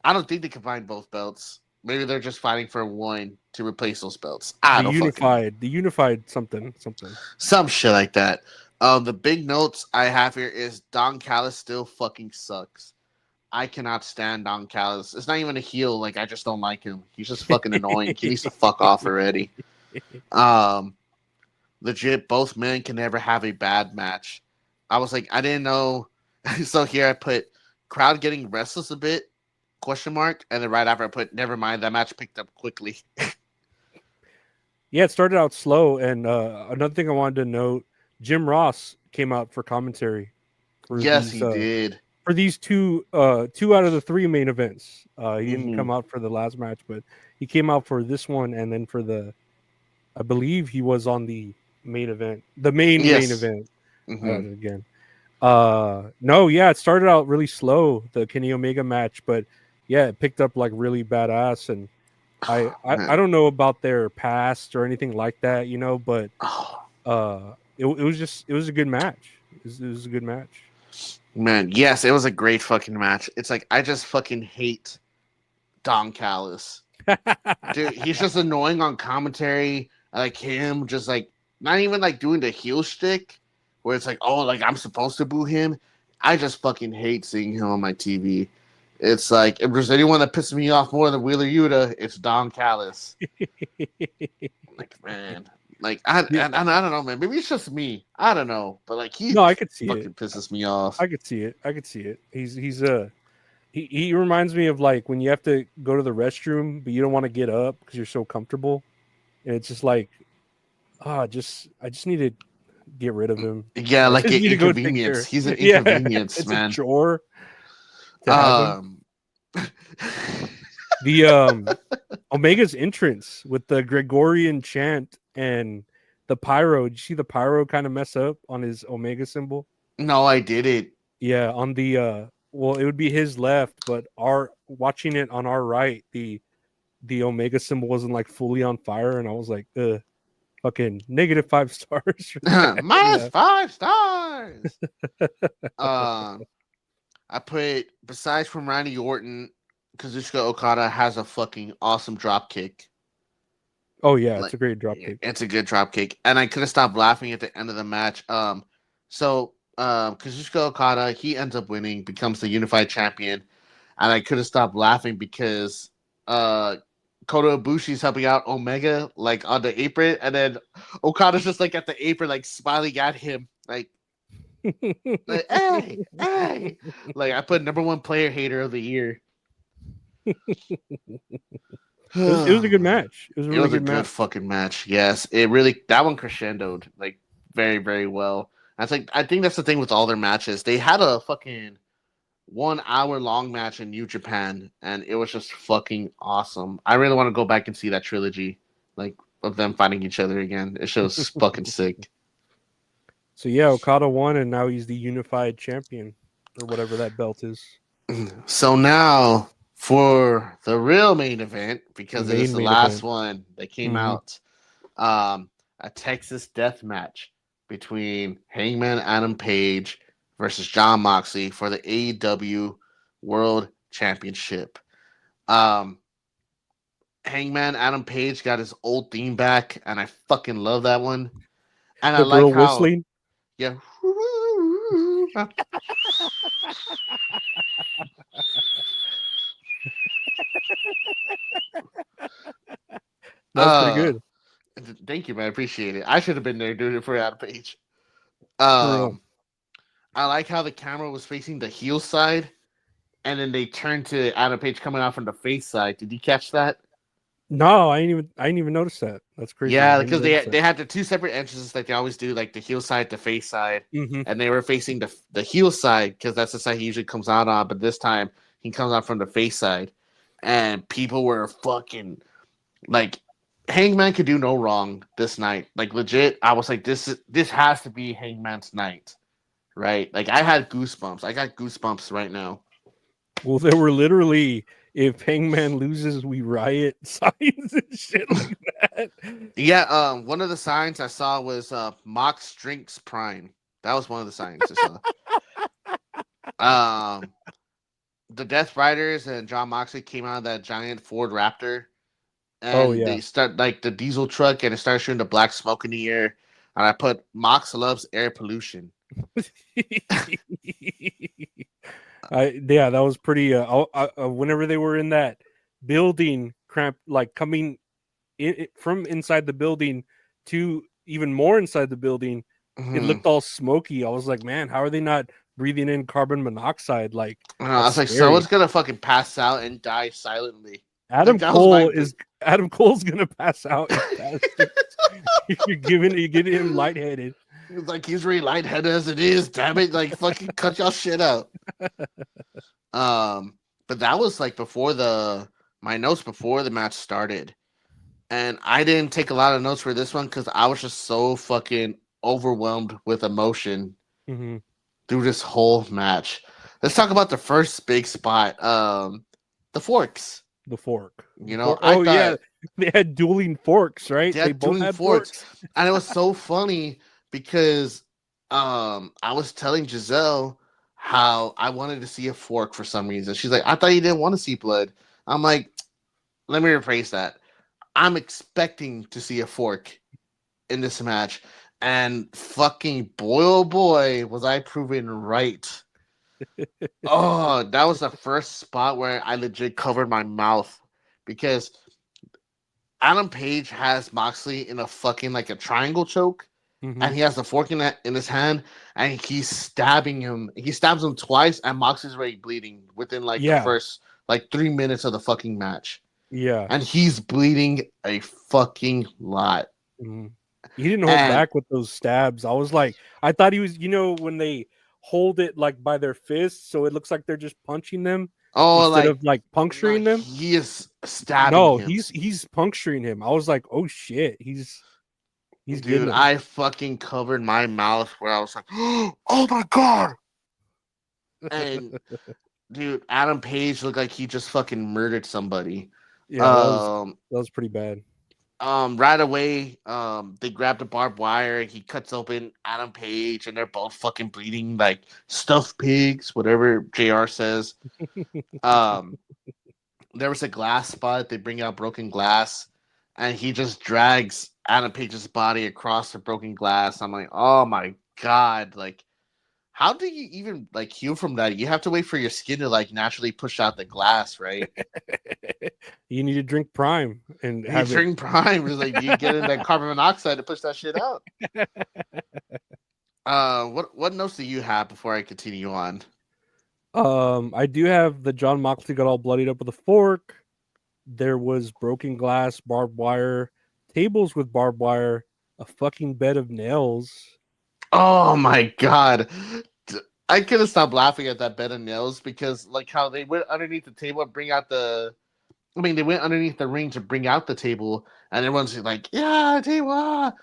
I don't think they combined both belts. Maybe they're just fighting for one to replace those belts. The unified something. Some shit like that. The big notes I have here is Don Callis still fucking sucks. I cannot stand Don Callis. It's not even a heel. Like, I just don't like him. He's just fucking annoying. He needs to fuck off already. Legit, both men can never have a bad match. I was like, I didn't know. So here I put crowd getting restless a bit, ? And then right after I put, never mind, that match picked up quickly. Yeah, it started out slow. And another thing I wanted to note, Jim Ross came out for commentary. Yes, he did. For these two out of the three main events. He didn't come out for the last match, but he came out for this one, and then for I believe he was on the main event. The main event. Again. No, yeah, it started out really slow, the Kenny Omega match, but yeah, it picked up like really badass, and I don't know about their past or anything like that, you know, but it was a good match. It was a good match. Man, yes, it was a great fucking match. It's like I just fucking hate Don Callis. Dude, he's just annoying on commentary. I like him just like not even like doing the heel shtick where it's like, oh, like I'm supposed to boo him. I just fucking hate seeing him on my TV. It's like if there's anyone that pisses me off more than Wheeler Yuta, it's Don Callis. Like, man. Like I don't know, man. Maybe it's just me. I don't know, but like I could see fucking pisses me off. I could see it. He reminds me of like when you have to go to the restroom, but you don't want to get up because you're so comfortable, and it's just like, I just need to get rid of him. Yeah, like an inconvenience. He's an inconvenience, it's man. A chore. The Omega's entrance with the Gregorian chant and the pyro. Did you see the pyro kind of mess up on his Omega symbol? No, I did it. Yeah, on the well, it would be his left, but our watching it on our right, the Omega symbol wasn't like fully on fire, and I was like, fucking -5 stars for that. Minus 5 stars. I put, besides from Randy Orton, Kazuchika Okada has a fucking awesome drop kick. Oh yeah, Like, it's a great drop kick. It's a good drop kick, and I couldn't stop laughing at the end of the match. Kazuchika Okada, he ends up winning, becomes the unified champion, and I couldn't stop laughing because Kota Ibushi's helping out Omega like on the apron, and then Okada's just like at the apron, like smiling at him, like hey, hey. Like I put #1 player hater of the year. It was a good match. It was a really good fucking match. Yes, it really, that one crescendoed like very, very well. I think that's the thing with all their matches. They had a fucking 1 hour long match in New Japan, and it was just fucking awesome. I really want to go back and see that trilogy, like of them fighting each other again. It shows fucking sick. So yeah, Okada won, and now he's the unified champion, or whatever that belt is. So now for the real main event, because it is the last one that came out, a Texas death match between Hangman Adam Page versus Jon Moxley for the AEW World Championship. Hangman Adam Page got his old theme back, and I fucking love that one. And I like how whistling. Yeah. That's pretty good. Thank you, man. I appreciate it. I should have been there doing it for Adam Page. I like how the camera was facing the heel side, and then they turned to Adam Page coming out from the face side. Did you catch that? No, I didn't even notice that. That's crazy. Yeah, because they had the two separate entrances like they always do, like the heel side, the face side, and they were facing the heel side because that's the side he usually comes out on. But this time he comes out from the face side, and people were fucking like, Hangman could do no wrong this night. Like legit, I was like, this has to be Hangman's night, right? Like I had goosebumps. I got goosebumps right now. Well, there were literally, if Hangman loses, we riot signs and shit like that. Yeah, one of the signs I saw was Mox drinks Prime. That was one of the signs I saw. The Death Riders and Jon Moxley came out of that giant Ford Raptor. And they start like the diesel truck, and it started shooting the black smoke in the air. And I put Mox loves air pollution. Yeah, that was pretty. Whenever they were in that building, like coming in from inside the building to even more inside the building, it looked all smoky. I was like, man, how are they not breathing in carbon monoxide? Like, I was like, someone's gonna fucking pass out and die silently. Adam Cole's gonna pass out. You're getting him lightheaded. Like he's really lightheaded as it is. Damn it! Like fucking cut y'all shit out. But that was like before my notes before the match started, and I didn't take a lot of notes for this one because I was just so fucking overwhelmed with emotion through this whole match. Let's talk about the first big spot. The forks. The fork. You know, yeah, they had dueling forks, right? They both had forks. And it was so funny because I was telling Giselle how I wanted to see a fork for some reason. She's like, I thought you didn't want to see blood. I'm like, let me rephrase that. I'm expecting to see a fork in this match. And fucking boy, oh boy, was I proven right. Oh, that was the first spot where I legit covered my mouth because Adam Page has Moxley in a fucking like a triangle choke, and he has the fork in his hand, and he's stabbing him. He stabs him twice, and Moxley's already bleeding within like the first like 3 minutes of the fucking match. Yeah, and he's bleeding a fucking lot. He didn't hold back with those stabs. I thought he was, when they hold it like by their fists, so it looks like they're just punching them. Oh, instead like of like puncturing them. he is stabbing No, him. he's puncturing him. I was like, oh shit, he's Dude, getting him. I fucking covered my mouth where I was like, oh my god. And dude, Adam Page looked like he just fucking murdered somebody. Yeah, that was pretty bad. Right away, they grab the barbed wire. He cuts open Adam Page, and they're both fucking bleeding like stuffed pigs, whatever JR says. There was a glass spot. They bring out broken glass, and he just drags Adam Page's body across the broken glass. I'm like, oh my god, like. How do you even like heal from that? You have to wait for your skin to like naturally push out the glass, right? You need to drink Prime and You drink Prime. It's like you get in that carbon monoxide to push that shit out. What notes do you have before I continue on? I do have the John Moxley got all bloodied up with a fork. There was broken glass, barbed wire, tables with barbed wire, a fucking bed of nails. Oh my god. I couldn't stop laughing at that bed of nails because like how they went underneath the table and bring out they went underneath the ring to bring out the table and everyone's like, yeah, table. Ah.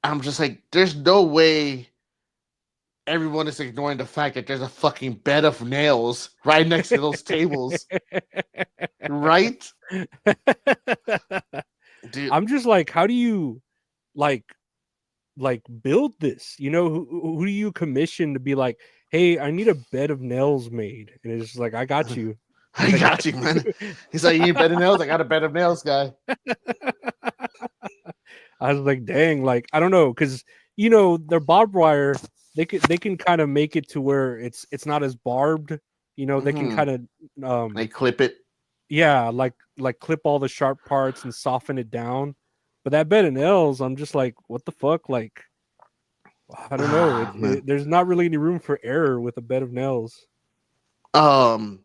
I'm just like, there's no way everyone is ignoring the fact that there's a fucking bed of nails right next to those tables. Right? Dude. I'm just like, how do you like build this? You know, who do you commission to be like, hey, I need a bed of nails made? And it's just like, I got you. I got you, man. He's like, you need a bed of nails? I got a bed of nails, guy. I was like, dang, like, I don't know, because you know, their barbed wire, they can kind of make it to where it's not as barbed. You know, they can kind of they clip it. Yeah, like clip all the sharp parts and soften it down. But that bed of nails, I'm just like, what the fuck? Like, I don't know. There's not really any room for error with a bed of nails. I'm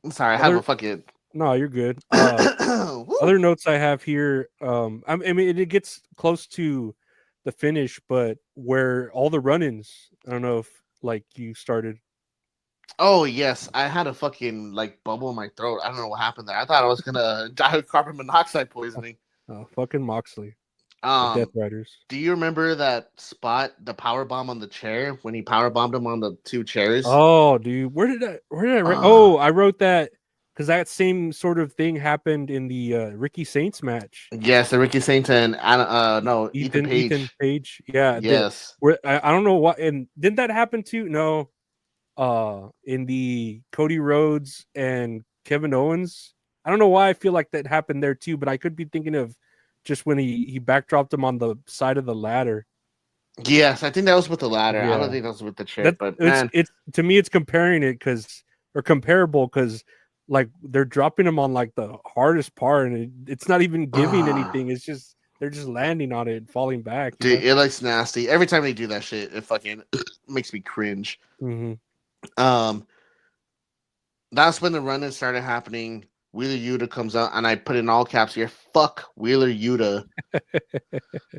sorry, I have a fucking. No, you're good. Other notes I have here. I mean, it gets close to the finish, but where all the run-ins. I don't know if like you started. Oh yes, I had a fucking like bubble in my throat. I don't know what happened there. I thought I was gonna die of carbon monoxide poisoning. Oh, fucking Moxley. Death Riders. Do you remember that spot, the power bomb on the chair when he power bombed him on the two chairs? Oh, dude, where did I write? Oh, I wrote that because that same sort of thing happened in the Ricky Saints match. Yes, the Ricky Saints and Ethan Page. Ethan Page. Yeah. Yes. I don't know what, and didn't that happen too? No. In the Cody Rhodes and Kevin Owens. I don't know why I feel like that happened there too, but I could be thinking of just when he backdropped him on the side of the ladder. Yes, I think that was with the ladder. Yeah. I don't think that was with the chair, but it's to me it's comparing it comparable because like they're dropping him on like the hardest part and it's not even giving anything. It's just they're just landing on it and falling back. Dude, it looks nasty. Every time they do that shit, it fucking makes me cringe. Mm-hmm. That's when the run-in started happening. Wheeler Yuta comes out, and I put in all caps here. Fuck Wheeler Yuta.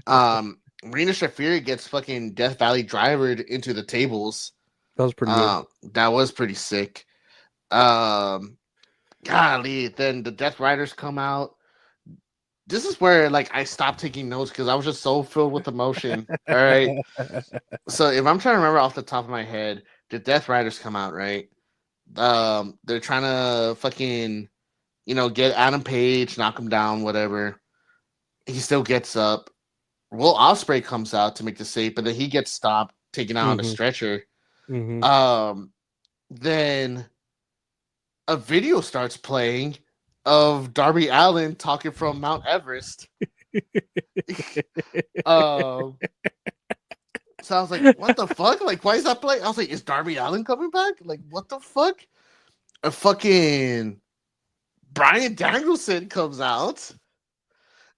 Marina Shafir gets fucking Death Valley drivered into the tables. That was pretty good. That was pretty sick. Golly, then the Death Riders come out. This is where like I stopped taking notes because I was just so filled with emotion. All right. So if I'm trying to remember off the top of my head, the Death Riders come out, right? They're trying to fucking, get Adam Page, knock him down, whatever. He still gets up. Will Ospreay comes out to make the save, but then he gets stopped, taken out on a stretcher. Mm-hmm. Then a video starts playing of Darby Allin talking from Mount Everest. So I was like, what the fuck? Like, why is that playing? I was like, is Darby Allin coming back? Like, what the fuck? A fucking Bryan Danielson comes out.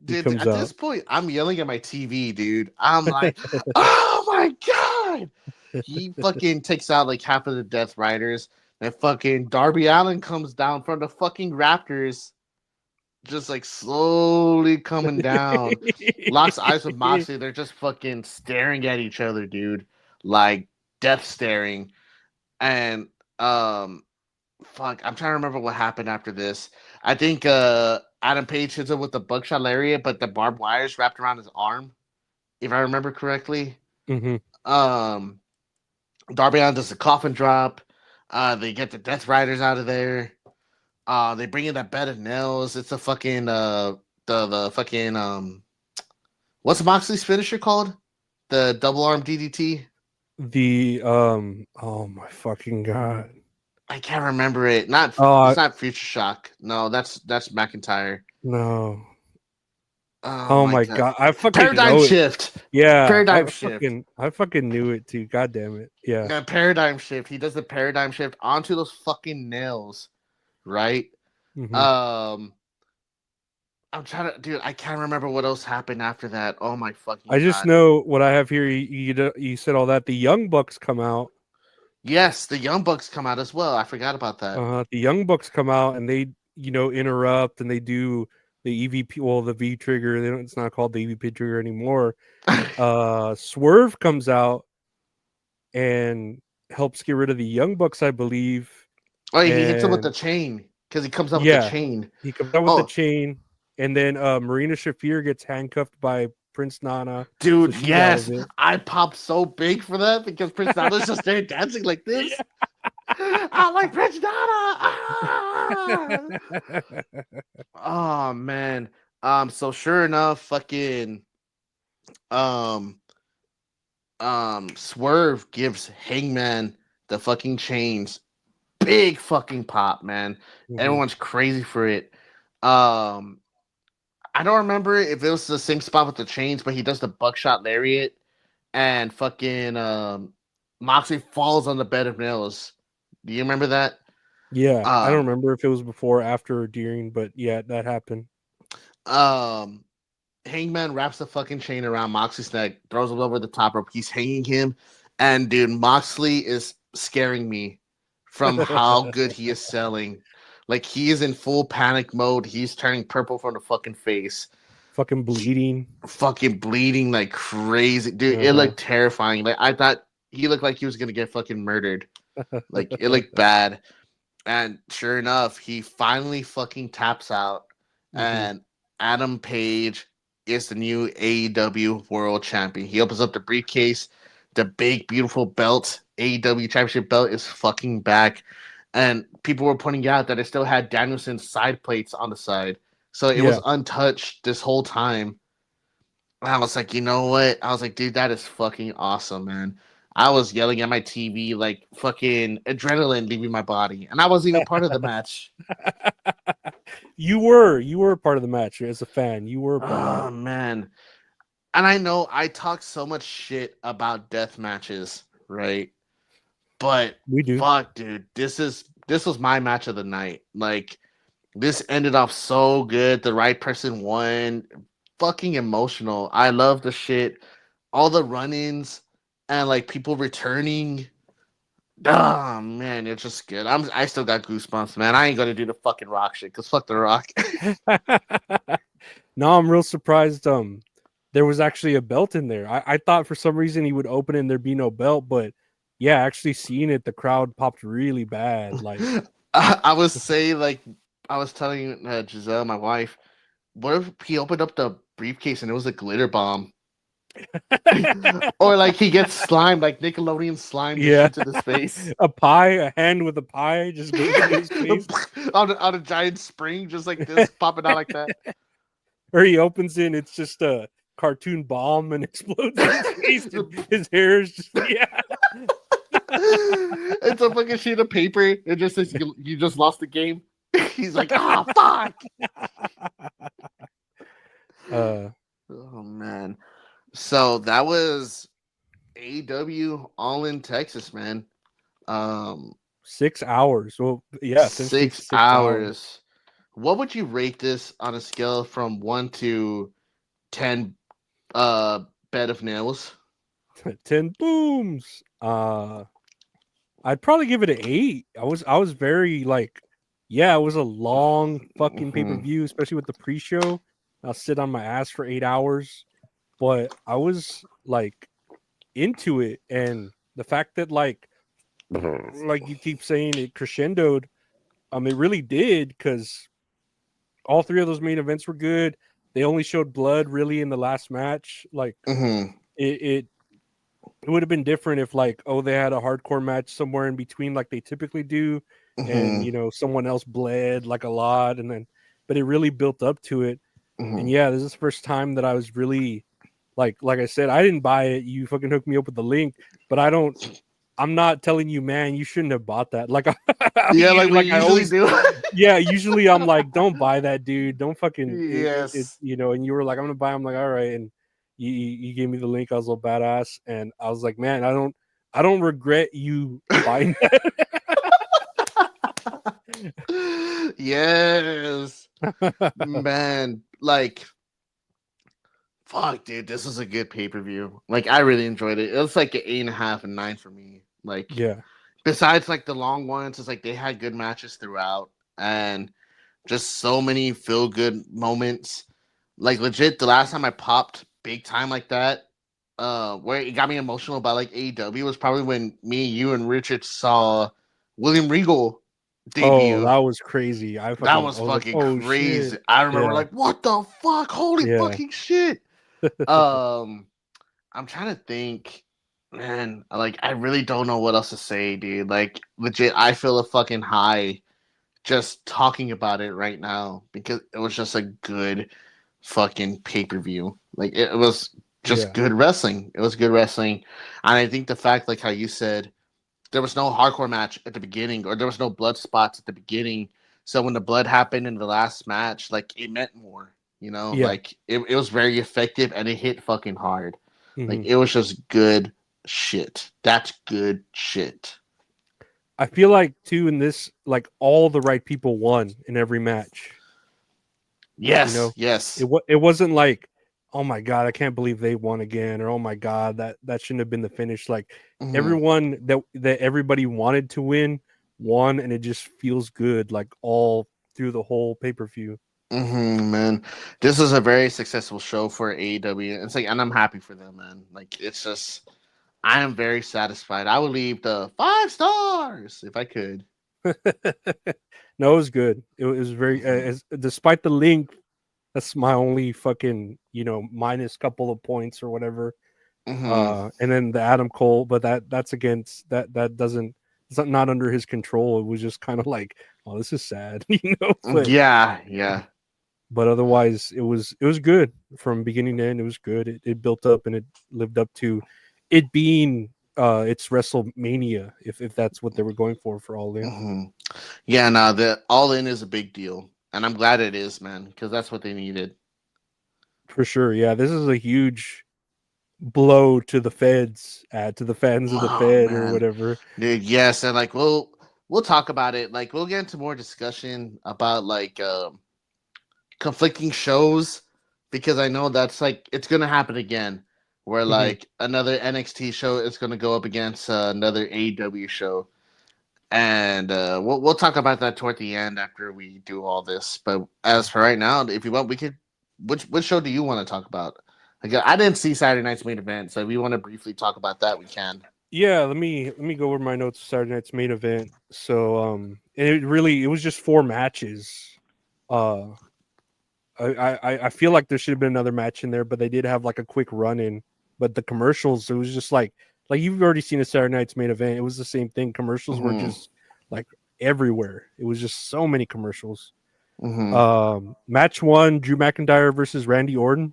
Dude, at this point, I'm yelling at my TV, dude. I'm like, oh my god! He fucking takes out like half of the Death Riders. And fucking Darby Allin comes down from the fucking Raptors, just like slowly coming down. Locks eyes with Moxley. They're just fucking staring at each other, dude. Like, death staring, and fuck, I'm trying to remember what happened after this. I think Adam Page hits him with the buckshot lariat, but the barbed wires wrapped around his arm, if I remember correctly. Mm-hmm. Darby Allin does the coffin drop. They get the Death Riders out of there. They bring in that bed of nails. It's a fucking the fucking what's Moxley's finisher called? The double arm DDT. The oh my fucking god. I can't remember it. It's not Future Shock. No, that's McIntyre. No. Oh my god. I fucking Paradigm know Shift. It. Yeah. Paradigm Shift. I fucking knew it too. God damn it. Yeah. The Paradigm Shift. He does the Paradigm Shift onto those fucking nails, right? Mm-hmm. I'm trying to, dude. I can't remember what else happened after that. Oh my fucking! I just know what I have here. You said all that. The Young Bucks come out. Yes, the Young Bucks come out as well. I forgot about that. The Young Bucks come out and they, interrupt and they do the EVP. Well, the V trigger. It's not called the EVP trigger anymore. Swerve comes out and helps get rid of the Young Bucks, I believe. Oh, he hits him with the chain because he comes up with the chain. He comes out with the chain, and then Marina Shafir gets handcuffed by Prince Nana. Dude, so yes, I popped so big for that because Prince Nana's just there dancing like this. I like Prince Nana. Oh man. So sure enough, fucking Swerve gives Hangman the fucking chains. Big fucking pop, man. Mm-hmm. Everyone's crazy for it. I don't remember if it was the same spot with the chains, but he does the buckshot lariat and fucking Moxley falls on the bed of nails. Do you remember that? Yeah, I don't remember if it was before, after, or during, but yeah, that happened. Hangman wraps the fucking chain around Moxley's neck, throws him over the top rope. He's hanging him, and dude, Moxley is scaring me from how good he is selling. Like, he is in full panic mode. He's turning purple from the fucking face. Fucking bleeding like crazy. Dude, It looked terrifying. Like, I thought he looked like he was going to get fucking murdered. Like, it looked bad. And sure enough, he finally fucking taps out. Mm-hmm. And Adam Page is the new AEW World Champion. He opens up the briefcase. The big, beautiful belt, AEW Championship belt, is fucking back. And people were pointing out that it still had Danielson's side plates on the side. So it was untouched this whole time. And I was like, you know what? I was like, dude, that is fucking awesome, man. I was yelling at my TV like fucking adrenaline leaving my body. And I wasn't even part of the match. You were part of the match as a fan. You were part of it. Man. And I know I talk so much shit about death matches, right? But we do. Fuck, dude. This was my match of the night. Like, this ended off so good. The right person won. Fucking emotional. I love the shit. All the run-ins and like people returning. Oh man, it's just good. I still got goosebumps, man. I ain't gonna do the fucking Rock shit because fuck the Rock. No, I'm real surprised. There was actually a belt in there. I thought for some reason he would open it and there'd be no belt, but yeah, actually seeing it, the crowd popped really bad. Like, I was saying, like, I was telling Giselle, my wife, what if he opened up the briefcase and it was a glitter bomb? Or like he gets slimed, like Nickelodeon slime into his face. A hand with a pie just goes into his face. on a giant spring, just like this, popping out like that. Or he opens it and it's just a cartoon bomb and explodes in his face. His hair is just, It's a fucking sheet of paper. It just says you just lost the game. He's like, fuck. Oh man. So that was AEW All In Texas, man. 6 hours. Well, yeah, 6 hours. What would you rate this on a scale from 1 to 10 bed of nails? 10 booms. I'd probably give it an 8. I was very like, yeah, it was a long fucking pay-per-view, especially with the pre-show. I'll sit on my ass for 8 hours, but I was like into it, and the fact that like you keep saying it crescendoed, it really did, because all three of those main events were good. They only showed blood really in the last match. Like it would have been different if like, oh, they had a hardcore match somewhere in between like they typically do, and you know, someone else bled like a lot, and then but it really built up to it. And yeah, this is the first time that I was really like I said, I didn't buy it. You fucking hooked me up with the link, but I'm not telling you, man, you shouldn't have bought that. Like, yeah, like we I usually always do. yeah, usually I'm like, don't buy that, dude. Don't fucking Yes. you know. And you were like, I'm gonna buy. I'm like, all right. And you gave me the link. I was a little badass, and I was like, man, I don't regret you buying that. Yes, man. Like, fuck, dude, this is a good pay-per-view. Like, I really enjoyed it. It was like an 8.5 and 9 for me. Like, Yeah, besides like the long ones, it's like they had good matches throughout, and just so many feel-good moments. Like, legit, the last time I popped big time like that, where it got me emotional about like AEW was probably when me, you, and Richard saw William Regal oh, debut. that was crazy. I That was was like, fucking oh crazy. shit. I remember Yeah, like, what the fuck? Holy yeah, fucking shit. I'm trying to think, man. Like, I really don't know what else to say, dude. Like, legit, I feel a fucking high just talking about it right now because it was just a good fucking pay-per-view. Like, it was just yeah, good wrestling. It was good wrestling. And I think the fact, like how you said, there was no hardcore match at the beginning, or there was no blood spots at the beginning. So when the blood happened in the last match, like, it meant more, you know, yeah. like it was very effective and it hit fucking hard. Like, Mhm. it was just good shit. That's good shit. I feel like too in this, like all the right people won in every match. You Yes, know, yes. it wasn't like, oh my god, I can't believe they won again, or oh my god, that shouldn't have been the finish. Like Mm-hmm. everyone that everybody wanted to win won, and it just feels good, like all through the whole pay-per-view. Man, this is a very successful show for AEW. It's like, and I'm happy for them, man. Like, it's just, I am very satisfied. I would leave the 5 stars if I could. No, it was good. It was very despite the link, that's my only fucking, you know, minus couple of points or whatever. Mm-hmm. And then the Adam Cole, but that's against that doesn't, it's not under his control. It was just kind of like, oh, this is sad, you know. Yeah, yeah. But otherwise, it was good from beginning to end. It was good. It built up and it lived up to it being it's WrestleMania, if that's what they were going for All In. Mm-hmm. Yeah, no, the All In is a big deal, and I'm glad it is, man, because that's what they needed. For sure. Yeah, this is a huge blow to the feds, to the fans of the Oh Fed or man, whatever. dude, yes, and like we'll talk about it. Like, we'll get into more discussion about like conflicting shows, because I know that's like it's gonna happen again, where Mhm. like another NXT show is gonna go up against another AEW show, and we'll talk about that toward the end after we do all this. But as for right now, if you want, we could. Which show do you want to talk about? Like, I didn't see Saturday night's main event, so if you want to briefly talk about that, we can. Yeah, let me go over my notes. Saturday night's main event. So and it was just 4 matches. Uh, I feel like there should have been another match in there, but they did have like a quick run in. But the commercials, it was just like you've already seen a Saturday night's main event. It was the same thing. Commercials were Mm-hmm. just like everywhere. It was just so many commercials. Mm-hmm. Match 1, Drew McIntyre versus Randy Orton.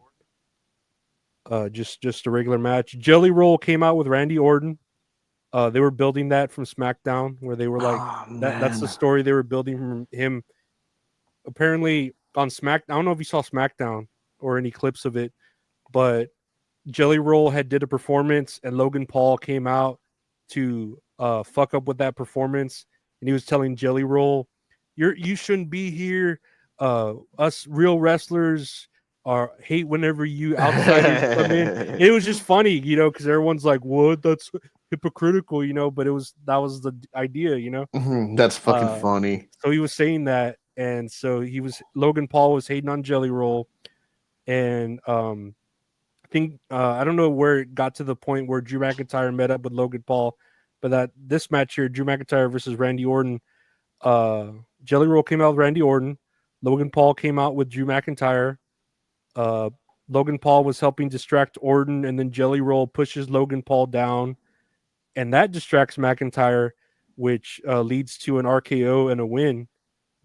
Just a regular match. Jelly Roll came out with Randy Orton. They were building that from SmackDown, where they were like Oh that's the man. story they were building from him. Apparently on Smack, I don't know if you saw SmackDown or any clips of it, but Jelly Roll had did a performance, and Logan Paul came out to fuck up with that performance, and he was telling Jelly Roll, you shouldn't be here. Us real wrestlers are hate whenever you outsiders come in. It was just funny, you know, because everyone's like, "What? That's hypocritical," you know. But that was the idea, you know. That's fucking Uh, funny. so he was saying that, and so Logan Paul was hating on Jelly Roll, and think I don't know where it got to the point where Drew McIntyre met up with Logan Paul, but that this match here, Drew McIntyre versus Randy Orton, Jelly Roll came out with Randy Orton, Logan Paul came out with Drew McIntyre. Logan Paul was helping distract Orton, and then Jelly Roll pushes Logan Paul down, and that distracts McIntyre, which leads to an RKO and a win.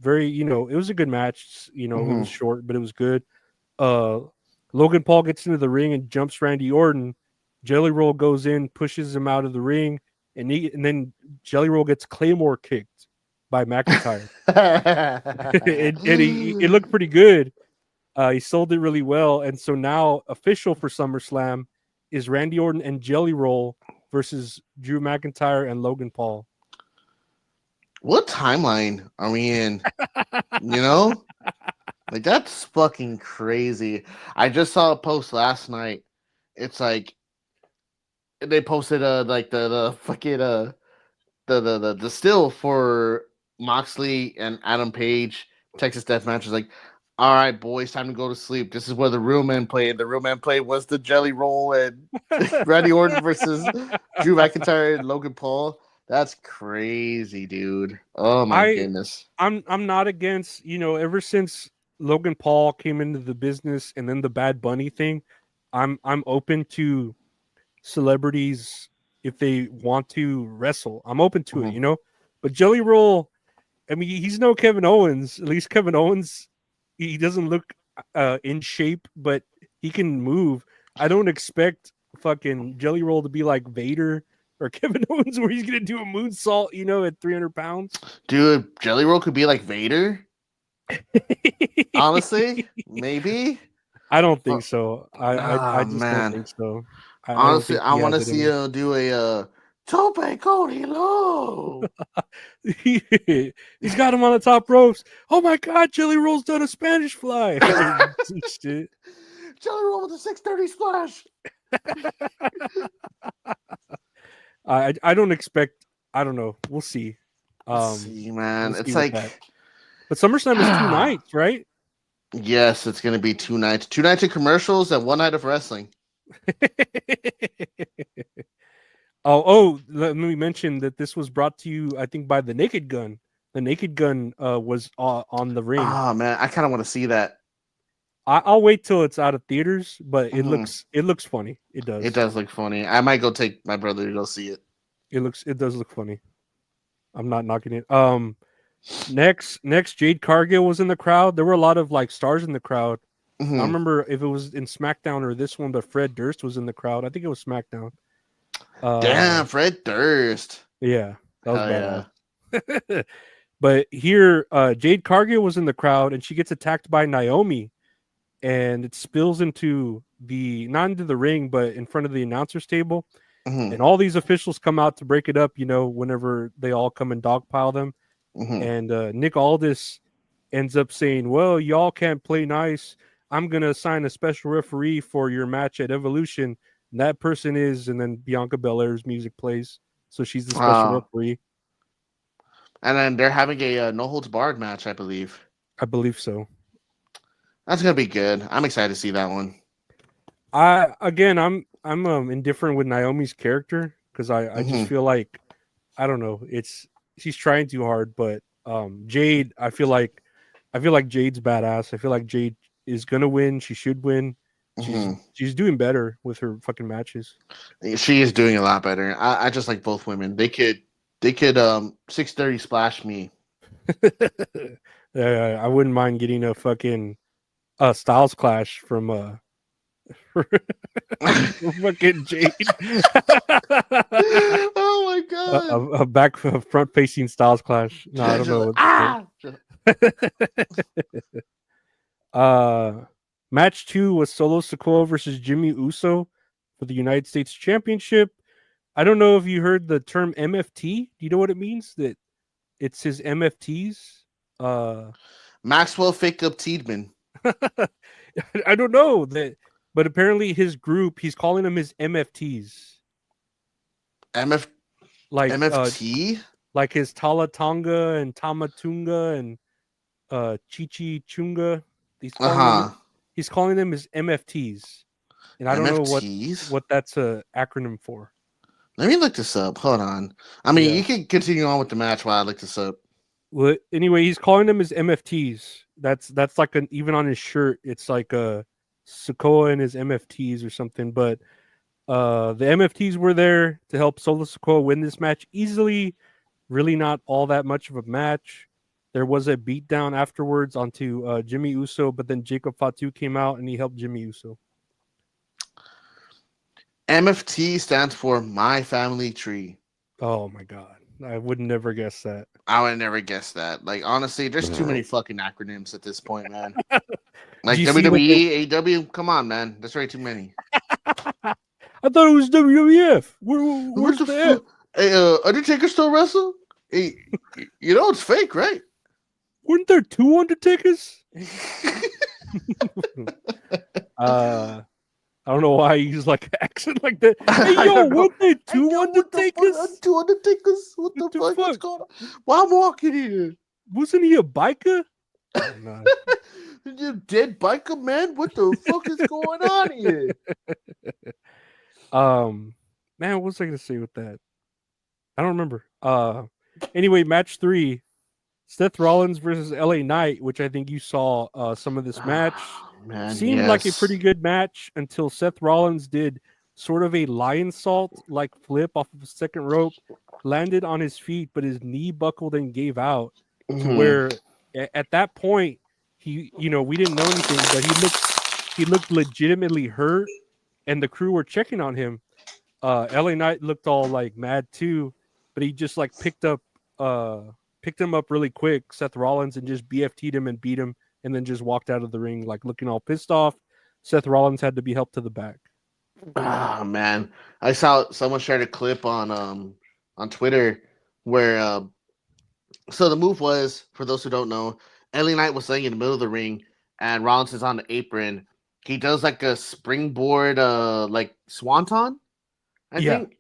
Very, it was a good match. It was short, but it was good. Logan Paul gets into the ring and jumps Randy Orton. Jelly Roll goes in, pushes him out of the ring, and then Jelly Roll gets Claymore kicked by McIntyre. It looked pretty good. He sold it really well, and so now official for SummerSlam is Randy Orton and Jelly Roll versus Drew McIntyre and Logan Paul. What timeline are we in? Like, that's fucking crazy. I just saw a post last night. It's like they posted like the fucking the still for Moxley and Adam Page Texas Deathmatch is like, all right, boys, time to go to sleep. This is where the real men play. And the real men play was the Jelly Roll and Randy Orton versus Drew McIntyre and Logan Paul. That's crazy, dude. Oh my goodness. I'm not against, ever since Logan Paul came into the business and then the Bad Bunny thing, I'm open to celebrities if they want to wrestle. I'm open to it, But Jelly Roll, I mean, he's no Kevin Owens. At least Kevin Owens, he doesn't look in shape, but he can move. I don't expect fucking Jelly Roll to be like Vader or Kevin Owens, where he's gonna do a moonsault, at 300 pounds. Dude, Jelly Roll could be like Vader. Honestly, maybe. I don't think so. I just don't think so. Honestly, I want to see him do a Tope Cody Low. He's got him on the top ropes. Oh my God, Jelly Roll's done a Spanish fly. Jelly Roll with a 630 splash. I don't expect. I don't know. We'll see. Man. We'll it's see like, but SummerSlam is 2 nights, right? Yes, it's gonna be 2 nights. 2 nights of commercials and 1 night of wrestling. Let me mention that this was brought to you, I think, by the Naked Gun. The Naked Gun was on the ring. Oh man, I kind of want to see that. I'll wait till it's out of theaters, but it looks funny. It does. It does look funny. I might go take my brother to go see it. It does look funny. I'm not knocking it. Next, Jade Cargill was in the crowd. There were a lot of like stars in the crowd. I don't remember if it was in SmackDown or this one, but Fred Durst was in the crowd. I think it was SmackDown. Damn, Fred Durst. Yeah, that was badass. Yeah. But here, Jade Cargill was in the crowd, and she gets attacked by Naomi, and it spills into not into the ring, but in front of the announcer's table. And all these officials come out to break it up, whenever they all come and dogpile them. And Nick Aldis ends up saying, well, y'all can't play nice. I'm going to assign a special referee for your match at Evolution. And that person is, and then Bianca Belair's music plays. So she's the special referee. And then they're having a no holds barred match, I believe. I believe so. That's going to be good. I'm excited to see that one. I'm indifferent with Naomi's character because I just feel like, I don't know, she's trying too hard, but Jade, I feel like Jade's badass. I feel like Jade is gonna win. She should win. She's doing better with her fucking matches. She is doing a lot better. I just like both women. They could 630 splash me. I wouldn't mind getting a fucking Styles Clash from fucking Jade. Oh my god! A front facing Styles Clash. No, I don't know. Match 2 was Solo Sikoa versus Jimmy Uso for the United States Championship. I don't know if you heard the term MFT. Do you know what it means? That it's his MFTs. Maxwell faked up Tiedemann. I don't know that. But apparently his group, he's calling them his MFTs. Like MFT? Like his Talatonga and Tamatunga and Chichi Chunga. He's calling them his MFTs. and I don't know MFTs? what that's a acronym for. Let me look this up. Hold on. I mean, Yeah. you can continue on with the match while I look this up. Well, anyway, he's calling them his MFTs. That's like an even on his shirt. It's like a Sikoa and his MFTs or something. But the MFTs were there to help Solo Sikoa win this match easily. Really not all that much of a match. There was a beatdown afterwards onto Jimmy Uso, but then Jacob Fatu came out and he helped Jimmy Uso. MFT stands for My Family Tree. Oh my god. I would never guess that. I would never guess that. Like, honestly, there's too many fucking acronyms at this point, man. Like Did you see WWE, AEW, come on, man. There's already too many. I thought it was WWF. Where's What the F? Hey, Undertaker still wrestle? Hey, you know it's fake, right? Weren't there two Undertakers? I don't know why I use like an accent like that. Hey, yo, weren't there two Undertakers? Two Undertakers? What the fuck? What's going on? Why I'm walking here? Wasn't he a biker? Oh, no. You dead biker, man? What the fuck is going on here? Man, what was I gonna say with that? I don't remember. Anyway, match 3, Seth Rollins versus LA Knight, which I think you saw some of this match. Man, seemed like a pretty good match until Seth Rollins did sort of a lion salt like flip off of the second rope, landed on his feet, but his knee buckled and gave out. To where at that point we didn't know anything, but he looked legitimately hurt, and the crew were checking on him. LA Knight looked all like mad too, but he just like picked him up really quick, Seth Rollins, and just BFT'd him and beat him, and then just walked out of the ring like looking all pissed off. Seth Rollins had to be helped to the back. Oh man, I saw someone shared a clip on Twitter where so the move was, for those who don't know, LA Knight was laying in the middle of the ring and Rollins is on the apron. He does like a springboard like swanton, I think.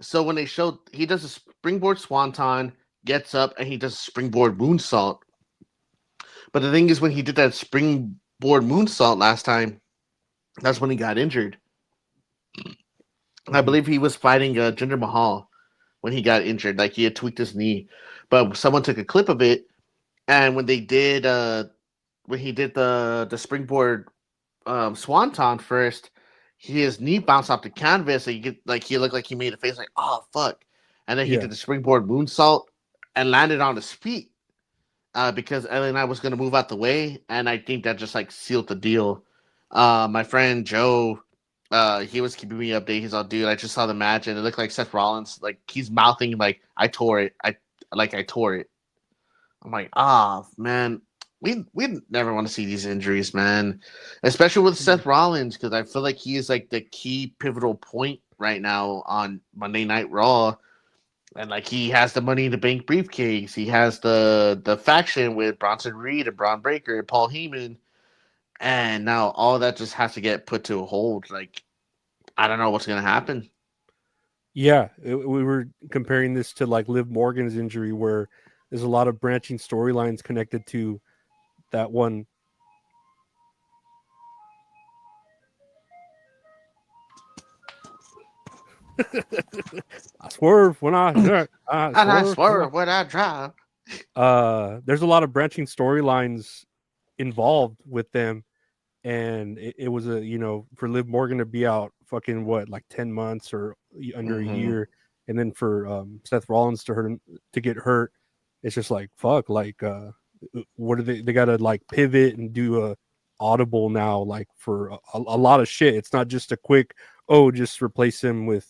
So when they showed, he does a springboard swanton, gets up, and he does a springboard moonsault. But the thing is, when he did that springboard moonsault last time, that's when he got injured. I believe he was fighting Jinder Mahal when he got injured. Like, he had tweaked his knee. But someone took a clip of it, and when they did, when he did the springboard swanton first, his knee bounced off the canvas, and he looked like he made a face like, oh fuck. And then he did the springboard moonsault and landed on his feet. Because LA Knight was going to move out the way, and I think that just like sealed the deal. My friend Joe, he was keeping me updated. He's all, dude, I just saw the match, and it looked like Seth Rollins, like he's mouthing like, I tore it. I tore it. I'm like, man, we never want to see these injuries, man, especially with Seth Rollins, because I feel like he is like the key pivotal point right now on Monday Night Raw. And like, he has the Money in the Bank briefcase. He has the faction with Bronson Reed and Braun Breaker and Paul Heyman. And now all that just has to get put to a hold. Like, I don't know what's going to happen. Yeah, we were comparing this to like Liv Morgan's injury, where there's a lot of branching storylines connected to that one. I swerve when I drive. I swerve when I drive. There's a lot of branching storylines involved with them, and it was for Liv Morgan to be out fucking like 10 months or under a year, and then for Seth Rollins to get hurt, it's just like fuck. Like, what are they gotta like pivot and do a audible now, like for a lot of shit. It's not just a quick just replace him with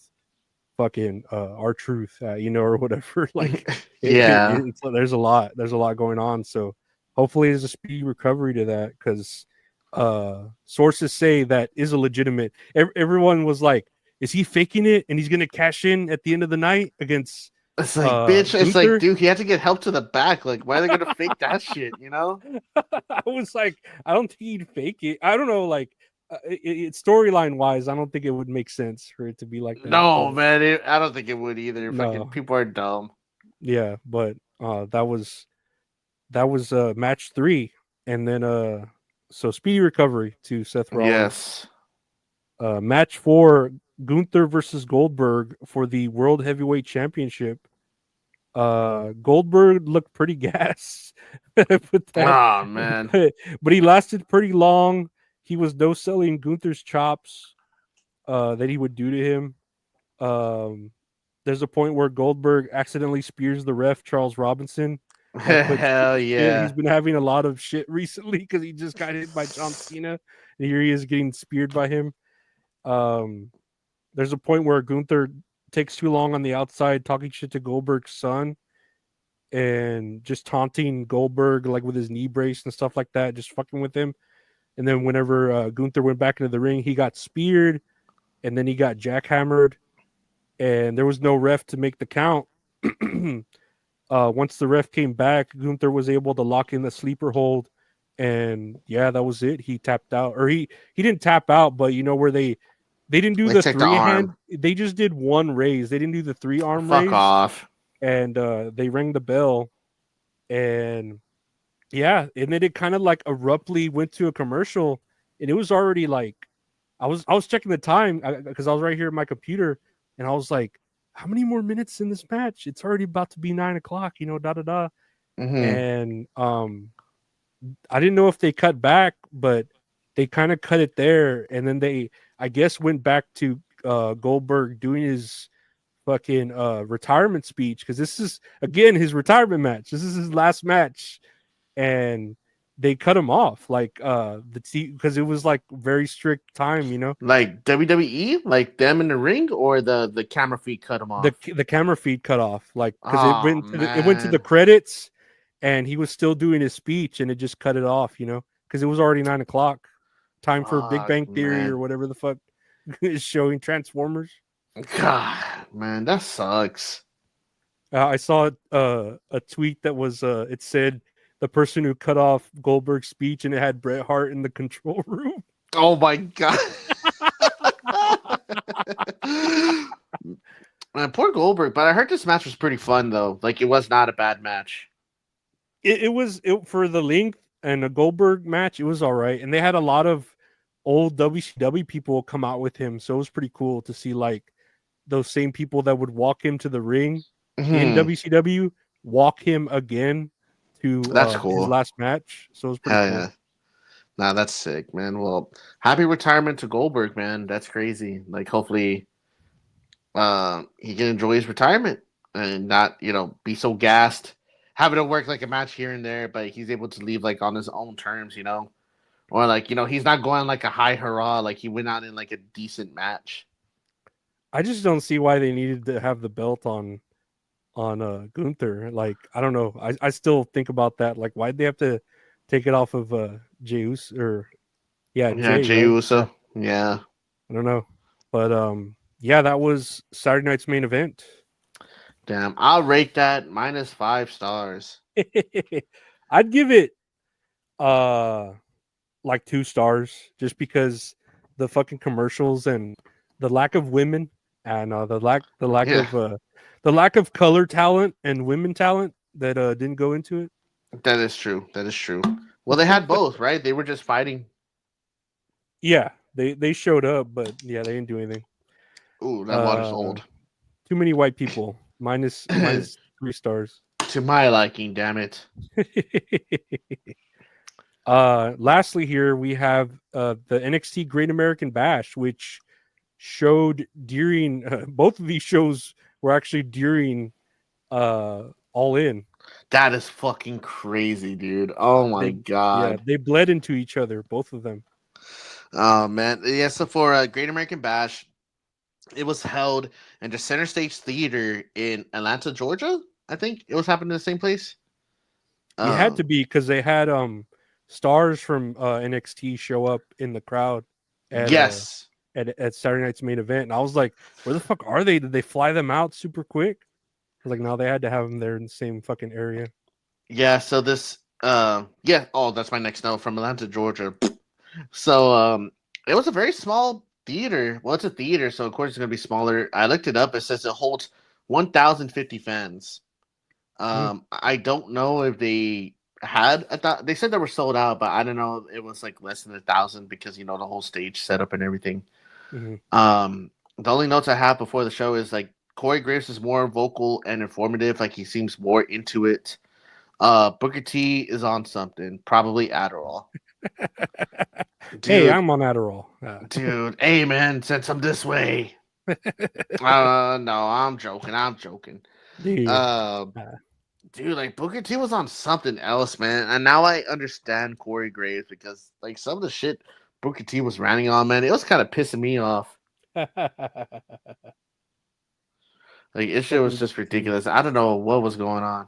fucking R-Truth, or whatever. Like, there's a lot going on. So hopefully there's a speedy recovery to that, because sources say that is a legitimate. Everyone was like, is he faking it and he's gonna cash in at the end of the night against? It's like, bitch. It's like, dude, he had to get help to the back. Like, why are they gonna fake that shit? I was like, I don't think he'd fake it. I don't know, like. Storyline wise, I don't think it would make sense for it to be like that. No, man, I don't think it would either. No. Fucking people are dumb. Yeah, but that was match 3, and then so speedy recovery to Seth Rollins. Yes. Match 4, Gunther versus Goldberg for the World Heavyweight Championship. Goldberg looked pretty gas with that. Oh man. But he lasted pretty long. He was no selling Gunther's chops that he would do to him. There's a point where Goldberg accidentally spears the ref, Charles Robinson. Hell yeah. He's been having a lot of shit recently because he just got hit by John Cena, and here he is getting speared by him. There's a point where Gunther takes too long on the outside, talking shit to Goldberg's son, and just taunting Goldberg like with his knee brace and stuff like that, just fucking with him. And then whenever Gunther went back into the ring, he got speared, and then he got jackhammered, and there was no ref to make the count. Once the ref came back, Gunther was able to lock in the sleeper hold, and yeah, that was it. He tapped out, or he didn't tap out, but you know where they didn't do the take the 3 arm. hand. They just did 1 raise. They didn't do the 3 arm Fuck raise. off. And they rang the bell, and yeah, and then it kind of like abruptly went to a commercial, and it was already like I was checking the time because I was right here at my computer, and I was like, how many more minutes in this match? It's already about to be 9 o'clock, you know, And I didn't know if they cut back, but they kind of cut it there, and then they, I guess, went back to Goldberg doing his fucking retirement speech, because this is again his retirement match. This is his last match, and they cut him off like because it was like very strict time, you know, Like WWE, like them in the ring, or the camera feed cut him off. the camera feed cut off, like because Oh, it went to the credits, and he was still doing his speech, and it just cut it off, you know, because it was already 9 o'clock. Time for Big Bang Theory, man. or whatever the fuck is showing, Transformers. God, man, that sucks. I saw a tweet that was it said the person who cut off Goldberg's speech, and it had Bret Hart in the control room. Oh my god. Man, poor Goldberg, but I heard this match was pretty fun though. Like it was not a bad match. It was for the length and a Goldberg match. It was all right, and they had a lot of old WCW people come out with him, so it was pretty cool to see like those same people that would walk him to the ring in WCW walk him again to That's cool. his last match. So it was pretty cool. Yeah. Nah, that's sick, man. Well, happy retirement to Goldberg, man. That's crazy. Like hopefully he can enjoy his retirement and not, you know, be so gassed. Having to work like a match here and there, but he's able to leave like on his own terms, you know. Or like, you know, he's not going like a high hurrah, like he went out in like a decent match. I just don't see why they needed to have the belt on Gunther. Like, I don't know. I still think about that. Like, why'd they have to take it off of Jey Uso, or Jey right? Uso. Yeah. I don't know. But yeah, that was Saturday night's main event. Damn, I'll rate that -5 stars. I'd give it like 2 stars, just because the fucking commercials and the lack of women, and the lack of color talent and women talent that didn't go into it. That is true. That is true. Well, they had both, right? They were just fighting. Yeah, they showed up, but yeah, they didn't do anything. Ooh, that water's old. Too many white people. minus 3 stars. To my liking, damn it. Lastly, here we have the NXT Great American Bash, which showed during both of these shows were actually during All In. That is fucking crazy, dude. Oh my god. Yeah, they bled into each other, both of them. Oh man. Yeah, so for Great American Bash, it was held in the Center Stage Theater in Atlanta, Georgia. I think it was happening in the same place. It had to be, because they had stars from NXT show up in the crowd. Yes. At Saturday night's main event, and I was like, "Where the fuck are they? Did they fly them out super quick?" I was like, "No, they had to have them there in the same fucking area." Yeah. So this, yeah. Oh, that's my next note from Atlanta, Georgia. So, it was a very small theater. Well, it's a theater, so of course it's gonna be smaller. I looked it up. It says it holds 1,050 fans. I don't know if they had they said they were sold out, but I don't know. It was like less than 1,000 because, you know, the whole stage setup and everything. The only notes I have before the show is like Corey Graves is more vocal and informative. Like he seems more into it. Booker T is on something, probably Adderall. Dude, Hey, I'm on Adderall. dude, hey man, send some this way. No, I'm joking. Dude. Dude, like Booker T was on something else, man. And now I understand Corey Graves because like some of the shit Booker T was ranting on, man, it was kind of pissing me off. Like this shit was just ridiculous. I don't know what was going on.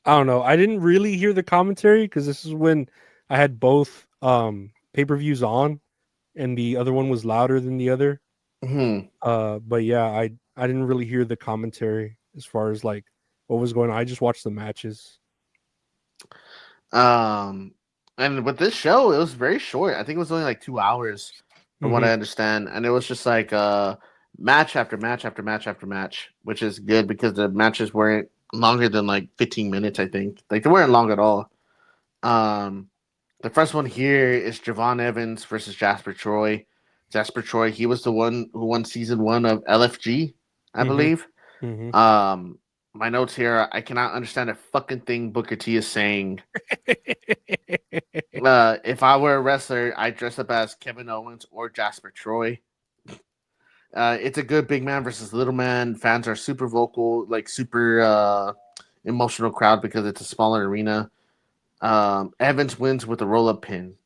I don't know. I didn't really hear the commentary because this is when I had both pay-per-views on, and the other one was louder than the other. But yeah, I didn't really hear the commentary as far as like what was going on. I just watched the matches. And with this show, it was very short. I think it was only like 2 hours, from what I understand, and it was just like match after match after match after match, which is good because the matches weren't longer than like 15 minutes. I think like they weren't long at all. The first one here is Javon Evans versus Jasper Troy. Jasper Troy, he was the one who won season 1 of LFG, I believe. My notes here, I cannot understand a fucking thing Booker T is saying. If I were a wrestler, I'd dress up as Kevin Owens or Jasper Troy. It's a good big man versus little man. Fans are super vocal, like super emotional crowd because it's a smaller arena. Evans wins with a roll-up pin.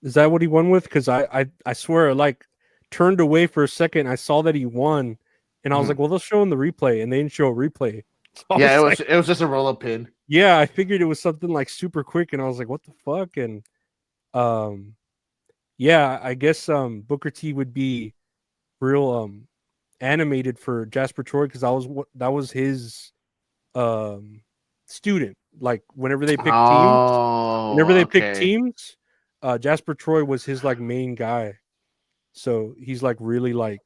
Is that what he won with? Because I swear, like, turned away for a second. I saw that he won, and I was like, well, they'll show him the replay, and they didn't show a replay. So yeah, it was just a roll-up pin. Yeah, I figured it was something like super quick, and I was like, what the fuck? And yeah, I guess Booker T would be real animated for Jasper Troy because that was his student. Like whenever they picked teams, Jasper Troy was his like main guy. So he's like really like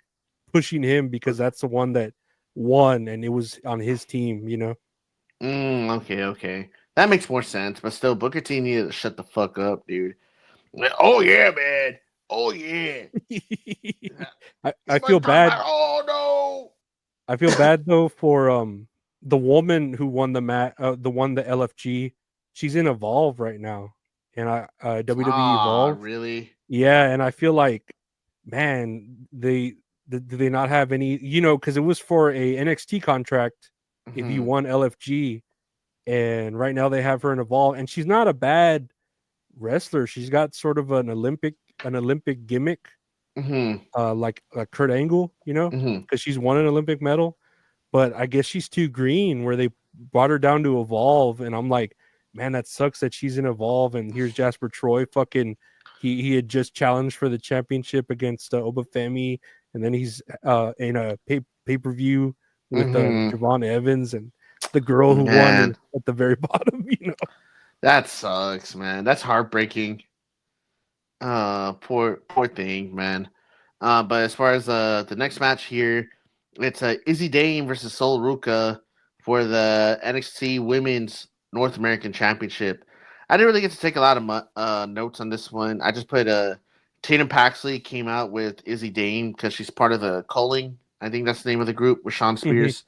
pushing him because that's the one that won and it was on his team, you know. Okay. That makes more sense, but still Booker T needed to shut the fuck up, dude. Oh yeah, man. Oh yeah. I feel bad. Oh no. I feel bad though for the woman who won the LFG. She's in Evolve right now, and WWE Evolve. Really? Yeah, and I feel like, man, do they not have any? You know, because it was for a NXT contract. If you won LFG, and right now they have her in Evolve, and she's not a bad wrestler. She's got sort of an Olympic gimmick, like Kurt Angle, you know, because she's won an Olympic medal. But I guess she's too green where they brought her down to Evolve. And I'm like, man, that sucks that she's in Evolve. And here's Jasper Troy. Fucking, he had just challenged for the championship against Obafemi. And then he's in a pay-per-view with Javon Evans and the girl who won at the very bottom, you know. That sucks, man. That's heartbreaking. Poor thing, man. But as far as the next match here, it's Izzy Dane versus Sol Ruca for the NXT Women's North American Championship. I didn't really get to take a lot of notes on this one. I just put Tatum Paxley came out with Izzy Dane because she's part of the Culling. I think that's the name of the group with Sean Spears.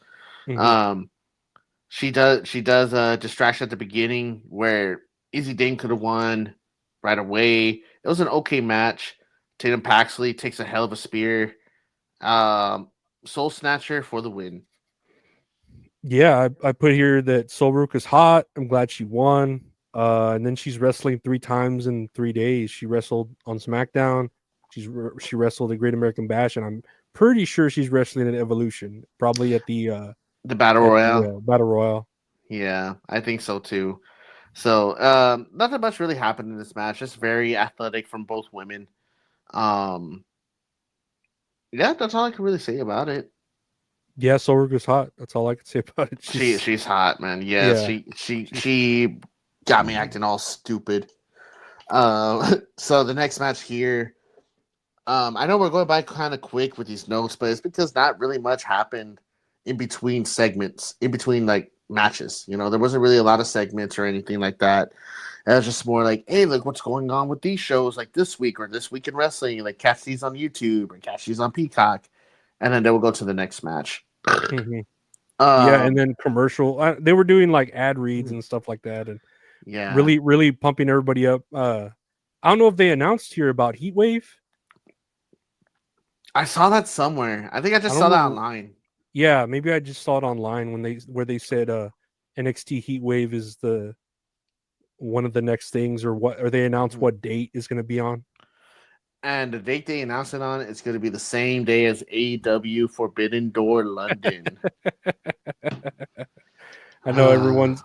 She does a distraction at the beginning where Izzy Dane could have won right away. It was an okay match. Tatum Paxley takes a hell of a spear. Soul Snatcher for the win. Yeah, I put here that Sol Ruca's hot. I'm glad she won. And then she's wrestling 3 times in 3 days. She wrestled on SmackDown. She wrestled at Great American Bash, and I'm pretty sure she's wrestling at Evolution, probably at the Battle Royale. Battle Royale. Yeah, I think so too. So nothing much really happened in this match. Just very athletic from both women. Yeah, that's all I can really say about it. Yeah, Sol Ruca's hot. That's all I can say about it. She's hot, man. Yes, yeah. She got me acting all stupid. So the next match here, I know we're going by kind of quick with these notes, but it's because not really much happened in between segments, in between like matches. You know, there wasn't really a lot of segments or anything like that. And it's just more like, hey, look what's going on with these shows like this week or this week in wrestling. Like catch these on YouTube or catch these on Peacock, and then they will go to the next match. Mhm. Yeah, and Um, then commercial. They were doing like ad reads and stuff like that, and yeah, really pumping everybody up. I don't know if they announced here about Heat Wave. I saw that somewhere. I think I I just don't saw that know. online. Yeah, maybe I just saw it online where they said NXT Heat Wave is the one of the next things, or they announced what date is going to be on. And the date they announced it on is going to be the same day as AEW Forbidden Door London. I know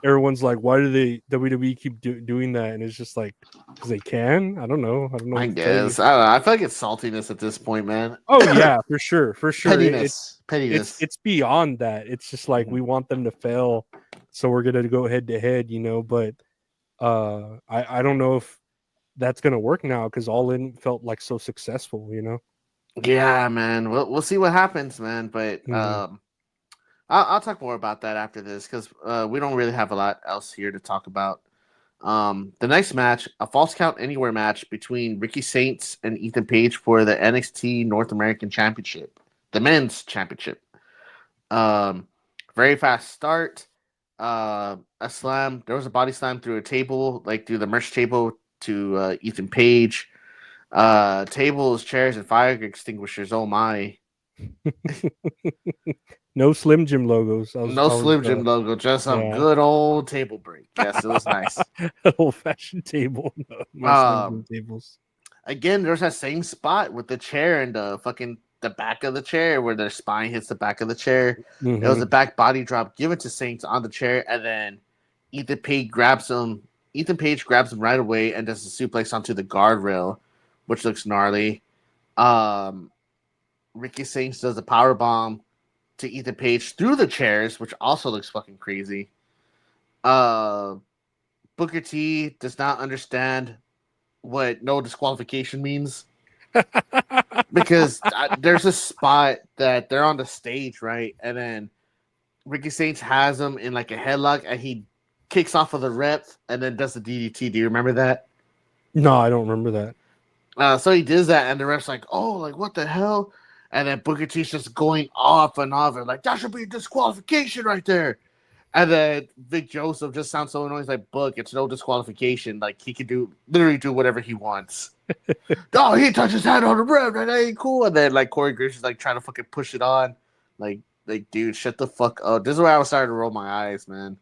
everyone's like, why do they WWE keep doing that? And it's just like, because they can. I don't know. I don't know I what to tell you. guess. I don't know. I feel like it's saltiness at this point, man. Oh yeah, for sure. Pettiness. It's beyond that. It's just like we want them to fail, so we're gonna go head to head, But I don't know if that's gonna work now because All In felt like so successful, Yeah, man. We'll see what happens, man. But Mhm. I'll talk more about that after this because we don't really have a lot else here to talk about. The next match, a False Count Anywhere match between Ricky Saints and Ethan Page for the NXT North American Championship, the men's championship. Very fast start. A slam. There was a body slam through a table, like through the merch table to Ethan Page. Tables, chairs, and fire extinguishers. Oh my! No Slim Jim logos. No Slim Jim logo, just some Yeah, good old table break. Yes, it was nice. old fashioned table. No Slim Jim Um, tables. again, there's that same spot with the chair and the back of the chair where their spine hits the back of the chair. It was a Mhm. back body drop given to Saints on the chair, and then Ethan Page grabs him. Ethan Page grabs him right away and does a suplex onto the guardrail, which looks gnarly. Ricky Saints does a power bomb to Ethan Page through the chairs, which also looks fucking crazy. Uh, Booker T does not understand what no disqualification means because there's a spot that they're on the stage, right? And then Ricky Saints has him in like a headlock and he kicks off of the rep and then does the DDT. Do you remember that? No, I don't remember that. So he does that and the ref's like, oh, like what the hell? And then Booker T's just going off and like, that should be a disqualification right there. And then Vic Joseph just sounds so annoying. He's like, Book, it's no disqualification. Like, he can literally do whatever he wants. Oh, he touched his hand on the ref. That ain't cool. And then, like, Corey Graves is, like, trying to fucking push it on. Like, dude, shut the fuck up. This is where I was starting to roll my eyes, man.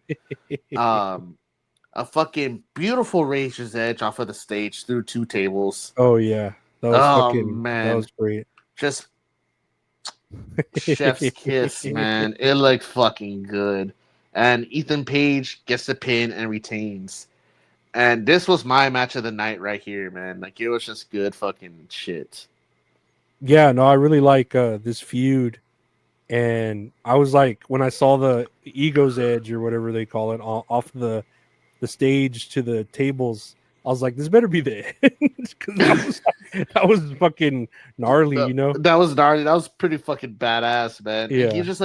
A fucking beautiful Razor's Edge off of the stage through two tables. Oh yeah, that Man. was great. Just chef's kiss, man. It looked fucking good. And Ethan Page gets the pin and retains. And this was my match of the night right here, man. Like, it was just good fucking shit. Yeah, no, I really like this feud. And I was like, when I saw the Ego's Edge or whatever they call it off the stage to the tables, I was like, this better be the end. Because that was fucking gnarly, That was gnarly. That was pretty fucking badass, man. Yeah. And he just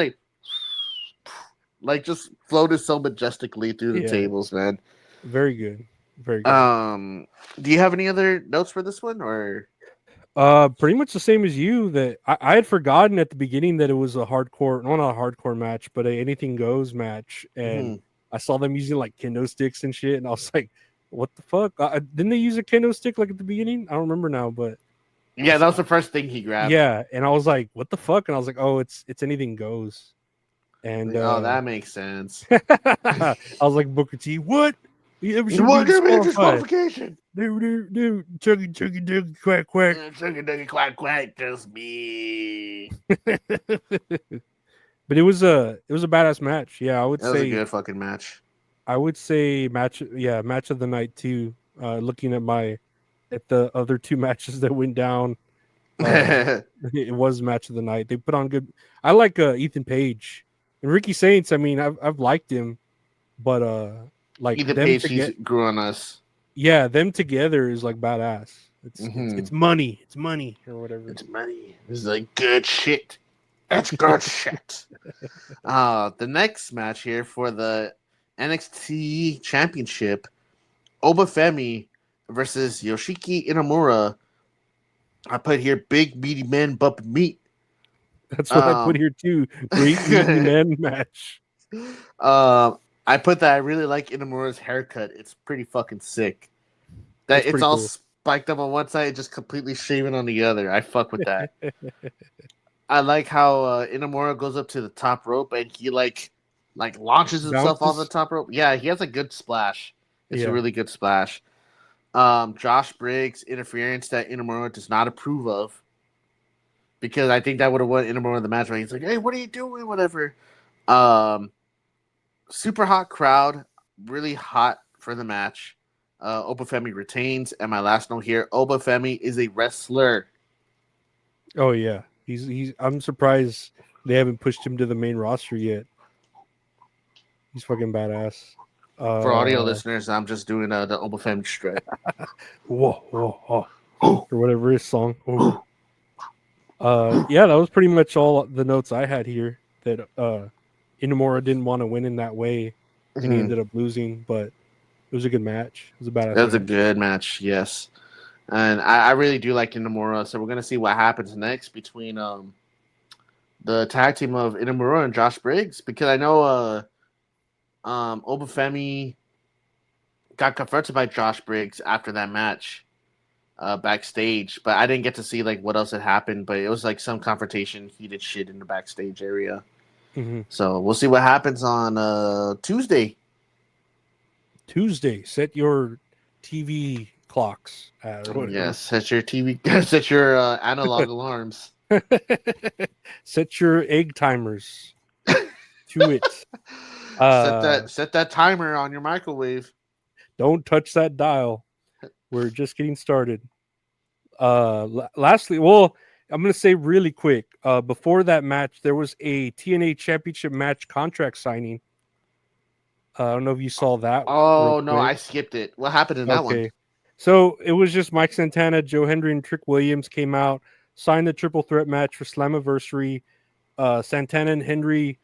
just floated so majestically through the tables, man. Very good. Very good. Do you have any other notes for this one, or? Pretty much the same as you. That I had forgotten at the beginning that it was a hardcore, not a hardcore match, but a anything goes match, and I saw them using like kendo sticks and shit, and I was like, "What the fuck? Didn't they use a kendo stick like at the beginning? I don't remember now, but yeah, that was the first thing he grabbed. Yeah, and I was like, "What the fuck?" And I was like, "Oh, it's anything goes." And oh, that makes sense. I was like, Booker T, what? What gonna be a disqualification? Dude, chuggy, quack, quack. Chuggy, quack, quack, just me. But it was a badass match. Yeah, I would say it was a good fucking match. I would say match of the night too. Looking at the other two matches that went down, it was match of the night. They put on good. I like Ethan Page and Ricky Saints. I mean, I've liked him, but like Ethan them Page grew on us. Yeah, them together is like badass. It's money. It's money or whatever. It's money. This is like good shit. That's good shit. The next match here for the NXT Championship, Obafemi versus Yoshiki Inamura. I put here big meaty men bump meat. That's what I put here too. Great meaty man match. I put that I really like Inamura's haircut. It's pretty fucking sick. That it's all cool. spiked up on one side, just completely shaven on the other. I fuck with that. I like how Inamura goes up to the top rope and he like launches himself off the top rope. Yeah, he has a good splash. It's a really good splash. Josh Briggs interference that Inamura does not approve of, because I think that would have won Inamura the match. Right? He's like, "Hey, what are you doing?" Whatever. Super hot crowd, really hot for the match. Obafemi retains, and my last note here: Obafemi is a wrestler. Oh yeah, he's. I'm surprised they haven't pushed him to the main roster yet. He's fucking badass. For audio listeners, I'm just doing the Obafemi strut. Whoa, or whatever his song. Oh. Yeah, that was pretty much all the notes I had here. That Inamura didn't want to win in that way, and he ended up losing. But it was a good match. It was a badass. It was a good match, yes. And I really do like Inamura. So we're gonna see what happens next between the tag team of Inamura and Josh Briggs, because I know Obafemi got confronted by Josh Briggs after that match backstage, but I didn't get to see like what else had happened. But it was like some confrontation, heated shit in the backstage area. So we'll see what happens on Tuesday. Set your TV clocks. Yes, set your TV, set your analog alarms. Set your egg timers to it. Set that timer on your microwave. Don't touch that dial. We're just getting started. Lastly, well, I'm going to say really quick. Before that match, there was a TNA Championship match contract signing. I don't know if you saw that. Oh, no, I skipped it. What happened in that one? So it was just Mike Santana, Joe Hendry, and Trick Williams came out, signed the triple threat match for Slammiversary. Santana and Hendry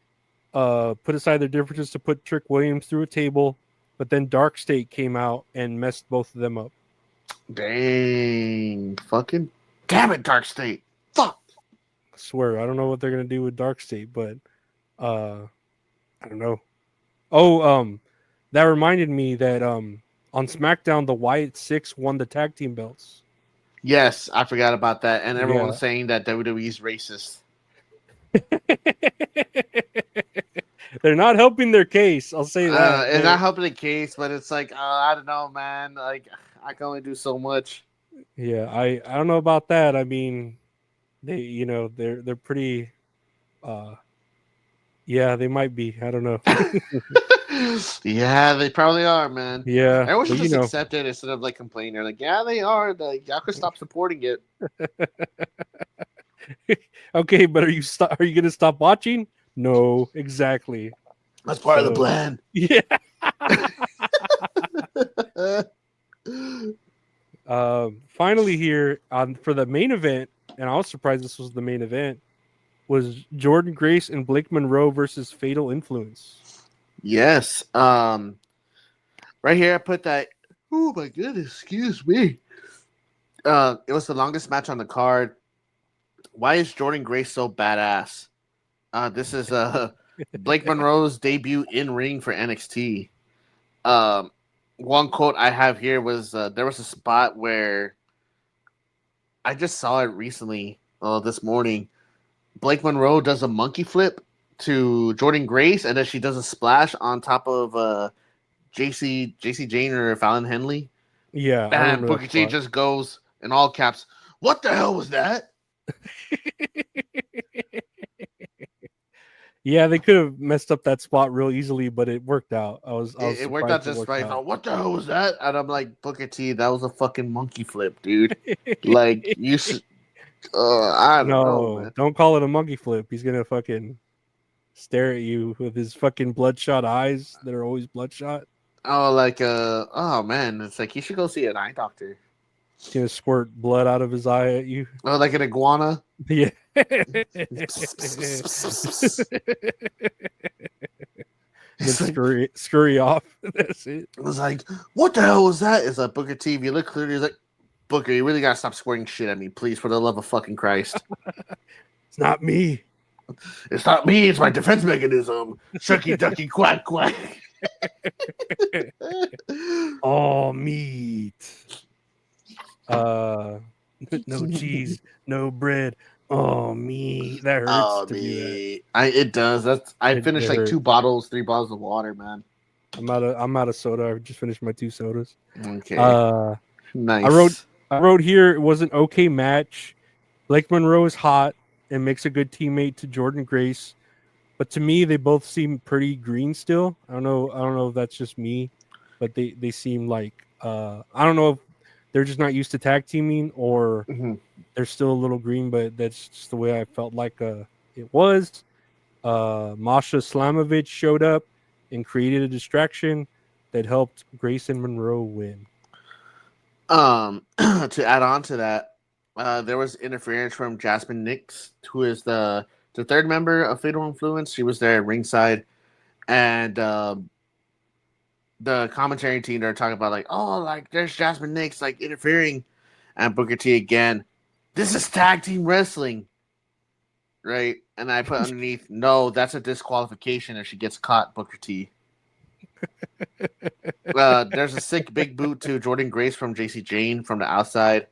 put aside their differences to put Trick Williams through a table, but then Dark State came out and messed both of them up. Dang. Fucking damn it, Dark State. Fuck. I swear, I don't know what they're going to do with Dark State, but I don't know. Oh, that reminded me that on SmackDown, the Wyatt Six won the tag team belts. Yes, I forgot about that. And everyone's saying that WWE's racist. They're not helping their case. I'll say that. It's not helping the case, but it's like, I don't know, man. Like, I can only do so much. Yeah, I don't know about that. I mean, they're pretty. Yeah, they might be. I don't know. Yeah, they probably are, man. Yeah, everyone should just accept it instead of like complaining. They're like, yeah, they are. Like, y'all could stop supporting it. Okay, but are you gonna stop watching? No, exactly. That's part of the plan. Yeah. Finally here for the main event, and I was surprised this was the main event, was Jordan Grace and Blake Monroe versus Fatal Influence. Yes. Right here I put that. Oh my goodness, excuse me. It was the longest match on the card. Why is Jordan Grace so badass? This is Blake Monroe's debut in ring for NXT. One quote I have here was there was a spot where I just saw it recently, this morning. Blake Monroe does a monkey flip to Jordan Grace, and then she does a splash on top of JC Jane or Fallon Henley. Yeah, and Booker T just goes in all caps, "What the hell was that?" Yeah, they could have messed up that spot real easily, but it worked out. It worked out just right. What the hell was that? And I'm like, Booker T, that was a fucking monkey flip, dude. Like, you should. I don't know. Man. Don't call it a monkey flip. He's gonna fucking stare at you with his fucking bloodshot eyes that are always bloodshot. Oh, like oh man, it's like you should go see an eye doctor. He's gonna squirt blood out of his eye at you. Oh, like an iguana. Yeah. Then scurry off. That's it. It was like, what the hell was that? It's like Booker T. If you look clearly, he's like, Booker, you really gotta stop squirting shit at me, please, for the love of fucking Christ. It's not me. It's not me, it's my defense mechanism. Shucky ducky quack quack. Oh, meat. No cheese, no bread. Oh, meat. That hurts to be that. It does. I finished like hurts. 3 bottles of water, man. I'm out of soda. I just finished my 2 sodas. Okay. Nice. I wrote here it was an okay match. Blake Monroe is hot and makes a good teammate to Jordan Grace. But to me, they both seem pretty green still. I don't know if that's just me, but they seem like I don't know if they're just not used to tag teaming or they're still a little green, but that's just the way I felt like it was. Masha Slamovich showed up and created a distraction that helped Grace and Monroe win. To add on to that, there was interference from Jasmine Nix, who is the 3rd member of Fatal Influence. She was there at ringside, and the commentary team are talking about like, oh, like there's Jasmine Nix like interfering, and Booker T again. This is tag team wrestling, right? And I put underneath, no, that's a disqualification if she gets caught, Booker T. There's a sick big boot to Jordan Grace from JC Jane from the outside.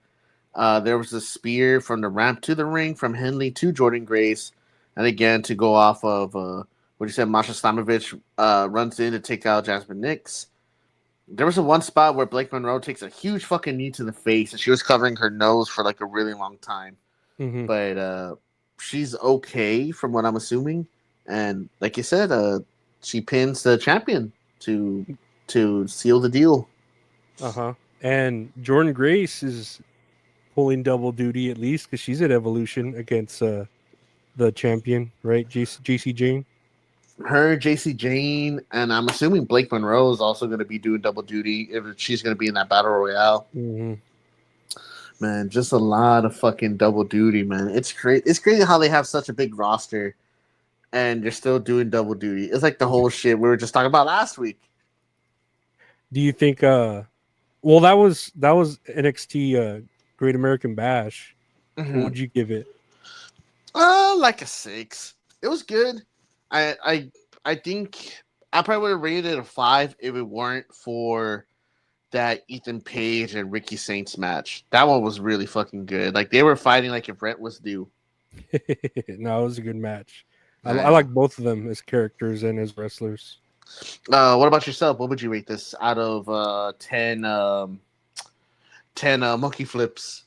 There was a spear from the ramp to the ring from Henley to Jordan Grace. And again, to go off of what you said, Masha Slamovich runs in to take out Jasmine Nix. There was one spot where Blake Monroe takes a huge fucking knee to the face, and she was covering her nose for like a really long time. Mm-hmm. But she's okay from what I'm assuming. And like you said, she pins the champion to seal the deal. And Jordan Grace is pulling double duty at least because she's at Evolution against the champion, right? JC Jane. Her, JC Jane, and I'm assuming Blake Monroe is also going to be doing double duty if she's going to be in that battle royale. Mm-hmm. Man, just a lot of fucking double duty, man. It's crazy. It's crazy how they have such a big roster and you're still doing double duty. It's like the whole shit we were just talking about last week. Do you think? Well, that was NXT Great American Bash. Mm-hmm. What would you give it? Like a 6. It was good. I think I probably would have rated it a 5 if it weren't for that Ethan Page and Ricky Saints match. That one was really fucking good. Like they were fighting like if rent was due. No, it was a good match. I like both of them as characters and as wrestlers. What about yourself? What would you rate this out of 10 monkey flips?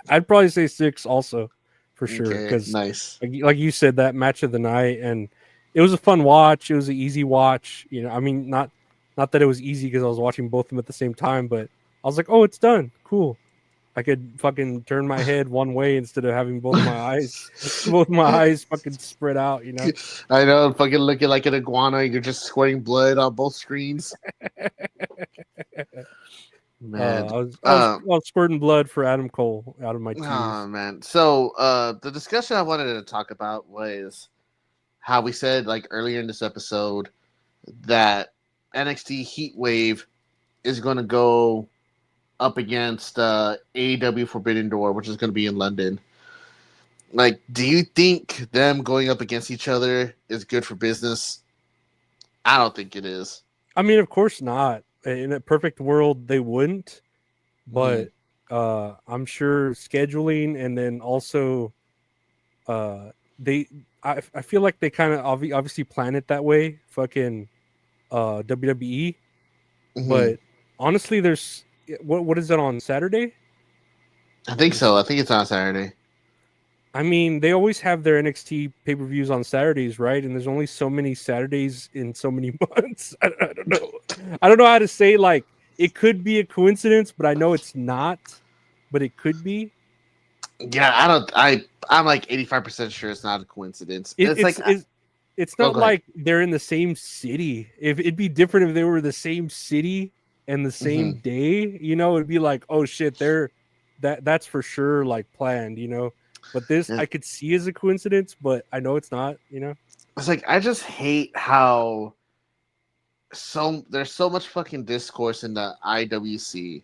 I'd probably say 6 also, for sure. Because nice. Like you said, that match of the night, and it was a fun watch. It was an easy watch. You know, I mean, not that it was easy because I was watching both of them at the same time, but I was like, oh, it's done. Cool. I could fucking turn my head one way instead of having both my eyes fucking spread out, you know? I know, fucking looking like an iguana. You're just squirting blood on both screens. Man. I was squirting blood for Adam Cole out of my teeth. Oh, man. So the discussion I wanted to talk about was how we said like earlier in this episode that NXT Heatwave is going to go up against AEW Forbidden Door, which is going to be in London. Like, do you think them going up against each other is good for business? I don't think it is. I mean, of course not. In a perfect world, they wouldn't. But I'm sure scheduling and then also I feel like they kind of obviously plan it that way. Fucking WWE. Mm-hmm. But honestly, there's what is it on Saturday? I think so. I think it's on Saturday. I mean, they always have their NXT pay-per-views on Saturdays, right? And there's only so many Saturdays in so many months. I don't know. I don't know how to say, like, it could be a coincidence, but I know it's not. But it could be. Yeah, I'm like 85% sure it's not a coincidence. It's not like they're in the same city. If it'd be different if they were the same city and the same day, you know, it'd be like, oh shit, that's for sure like planned, you know. But this I could see as a coincidence, but I know it's not, you know. It's like I just hate how there's so much fucking discourse in the IWC.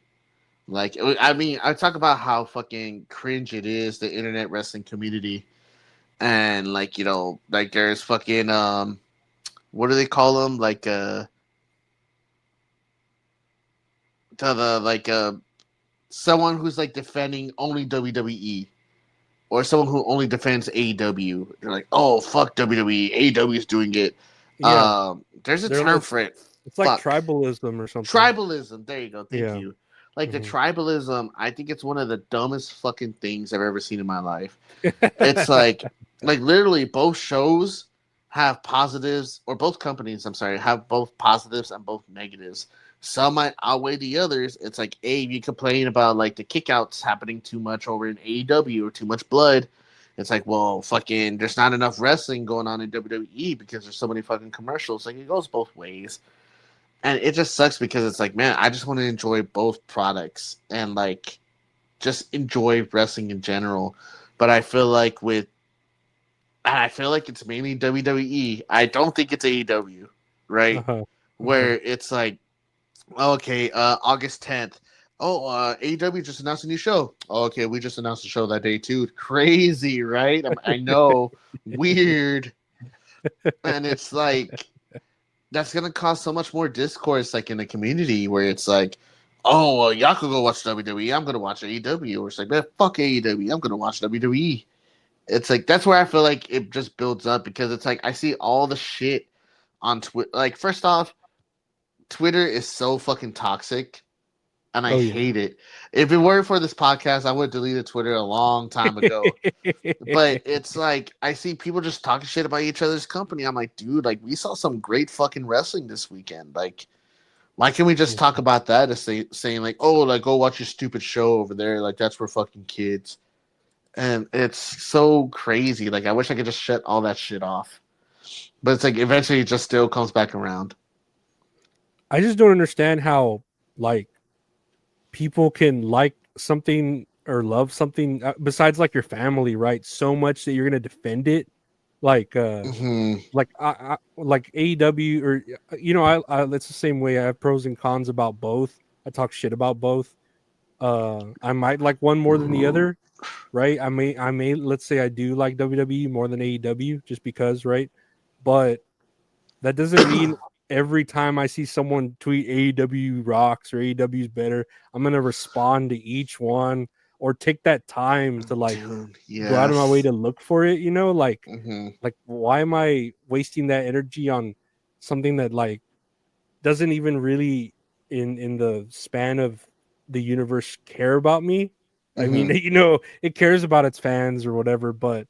Like, I mean, I talk about how fucking cringe it is, the internet wrestling community, and like, you know, like there's fucking what do they call them? Like the like someone who's like defending only WWE or someone who only defends AEW. They're like, oh fuck WWE, AEW is doing it. Yeah, There's a they're term like, for it. it's like Fuck. tribalism or something. Tribalism. There you go. Thank Yeah. you. Like the Mhm. tribalism, I think it's one of the dumbest fucking things I've ever seen in my life. It's like literally both shows have positives, or both companies, I'm sorry, have both positives and both negatives. Some might outweigh the others. It's like, hey, you complain about like the kickouts happening too much over in AEW or too much blood. It's like, well, fucking, there's not enough wrestling going on in WWE because there's so many fucking commercials. Like, it goes both ways. And it just sucks because it's like, man, I just want to enjoy both products and like just enjoy wrestling in general. But I feel like it's mainly WWE. I don't think it's AEW, right? Uh-huh. Where it's like, okay, August 10th. Oh, AEW just announced a new show. Oh, okay, we just announced a show that day too. Crazy, right? I know, weird. And it's like, that's gonna cause so much more discourse, like in the community, where it's like, oh, well, y'all could go watch WWE. I'm gonna watch AEW, or it's like, man, fuck AEW. I'm gonna watch WWE. It's like that's where I feel like it just builds up because it's like I see all the shit on Twitter. Like, first off, Twitter is so fucking toxic, and I Oh yeah. hate it. If it weren't for this podcast, I would have deleted Twitter a long time ago. But it's like I see people just talking shit about each other's company. I'm like, dude, like we saw some great fucking wrestling this weekend. Like, why can't we just talk about that as saying like, oh, like go watch your stupid show over there? Like that's for fucking kids. And it's so crazy. Like I wish I could just shut all that shit off. But it's like eventually it just still comes back around. I just don't understand how like people can like something or love something besides like your family, right? So much that you're gonna defend it, like like like AEW or you know, I it's the same way. I have pros and cons about both. I talk shit about both. I might like one more than the other, right? I may let's say I do like WWE more than AEW just because, right? But that doesn't mean every time I see someone tweet AEW rocks or AEW is better, I'm gonna respond to each one or take that time to like Dude, go out of my way yes. to look for it. You know, like Mm-hmm. why am I wasting that energy on something that like doesn't even really in the span of the universe care about me? I mean, Mm-hmm. you know, it cares about its fans or whatever, but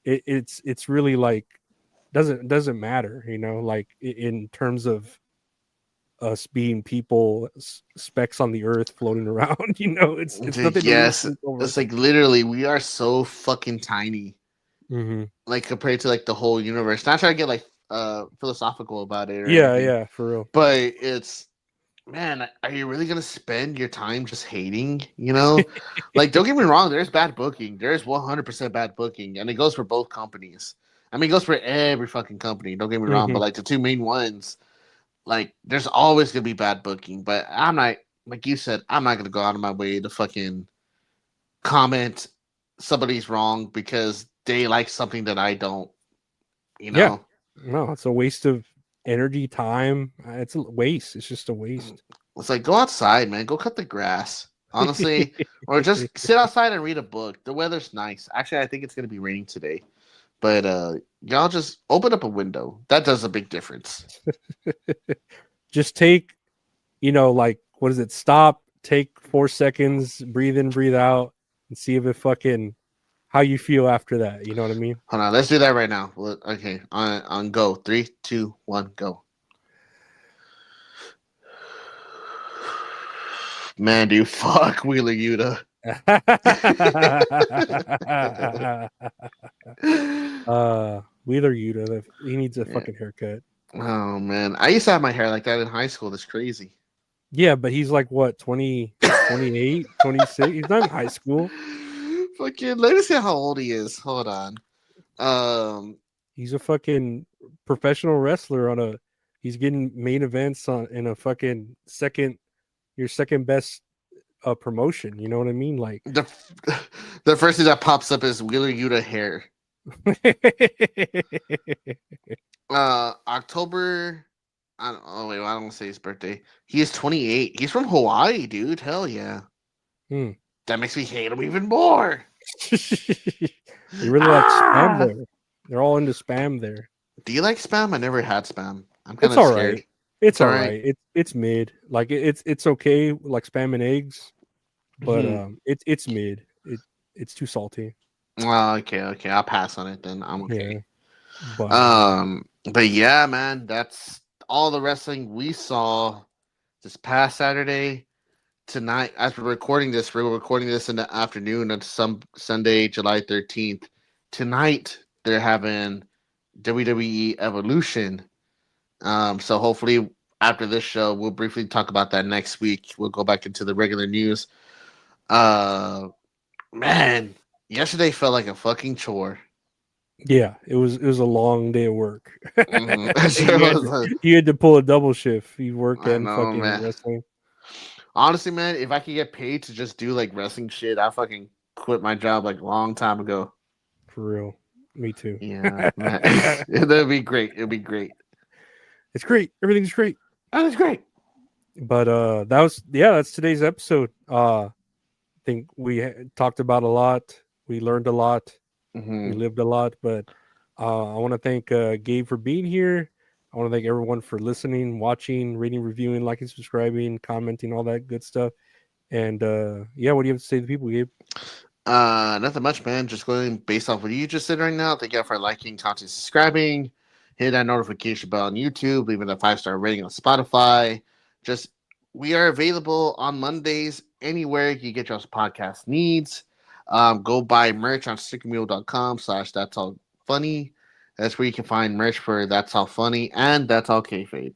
it's really like doesn't matter, you know, like in terms of us being people specks on the earth floating around. You know, it's Dude, nothing to lose yes. sleep over. It's like literally we are so fucking tiny. Mm-hmm. Like compared to like the whole universe. Not trying to get like philosophical about it or Yeah, anything. yeah, for real. But it's, man, are you really gonna spend your time just hating? You know, like don't get me wrong, there's bad booking. There's 100% bad booking, and it goes for both companies. I mean, it goes for every fucking company. Don't get me wrong, Mm-hmm. but like the two main ones, like there's always gonna be bad booking. But I'm not, like you said, I'm not gonna go out of my way to fucking comment somebody's wrong because they like something that I don't. You Yeah, know, no, it's a waste of energy, time. It's a waste. It's just a waste. it's like go outside, man. Go cut the grass. Honestly, or just sit outside and read a book. The weather's nice. Actually, I think it's gonna be raining today. But y'all just open up a window. That does a big difference. Just take, you know, like what is it? Stop, take 4 seconds, breathe in, breathe out, and see if it fucking how you feel after that. You know what I mean? Hold on, let's do that right now. Okay, on go. 3, 2, 1, go. Man, dude, fuck Wheeler Yuta. Wheeler Yuta, he needs a Yeah. fucking haircut. Oh man, I used to have my hair like that in high school. That's crazy. Yeah, but he's like what, 20, 28, 26? He's not in high school. Fucking, let me see how old he is. Hold on. He's a fucking professional wrestler on a. He's getting main events in a fucking your second best promotion. You know what I mean? Like The first thing that pops up is Wheeler Yuta hair. October. I don't. Oh wait, I don't want to say his birthday. He is 28. He's from Hawaii, dude. Hell yeah. That makes me hate him even more. They really like spam there. They're all into spam there. Do you like spam? I never had spam. I'm kind It's of all scared. right. It's all right. It's mid. Like it's okay. Like spam and eggs, but it's mid. It's too salty. Well, okay. I'll pass on it then. I'm okay. Yeah. But yeah, man, that's all the wrestling we saw this past Saturday. Tonight, as we're recording this in the afternoon on some Sunday, July 13th. Tonight, they're having WWE Evolution. So hopefully after this show, we'll briefly talk about that next week. We'll go back into the regular news. Man, yesterday felt like a fucking chore. Yeah, it was a long day of work. Mm-hmm. you had to pull a double shift. You work and fucking wrestling. Honestly, man, if I could get paid to just do like wrestling shit, I fucking quit my job like a long time ago. For real. Me too. Yeah, man. That'd be great. It'd be great. It's great. Everything's great. That's great. But that's today's episode. I think we talked about a lot. We learned a lot. Mm-hmm. We lived a lot. But I want to thank Gabe for being here. I want to thank everyone for listening, watching, rating, reviewing, liking, subscribing, commenting, all that good stuff. And what do you have to say to the people, Gabe? Nothing much, man. Just going based off what you just said right now. Thank you for liking, commenting, subscribing. Hit that notification bell on YouTube. Leaving a 5-star rating on Spotify. We are available on Mondays anywhere you get your podcast needs. Go buy merch on stickermule.com/that's all funny. That's where you can find merch for That's All Funny and That's All Kayfabe.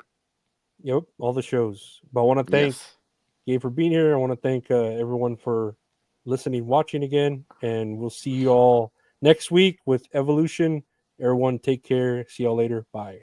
Yep, all the shows. But I want to thank Gabe for being here. I want to thank everyone for listening, watching again, and we'll see you all next week with Evolution. Everyone, take care. See y'all later. Bye.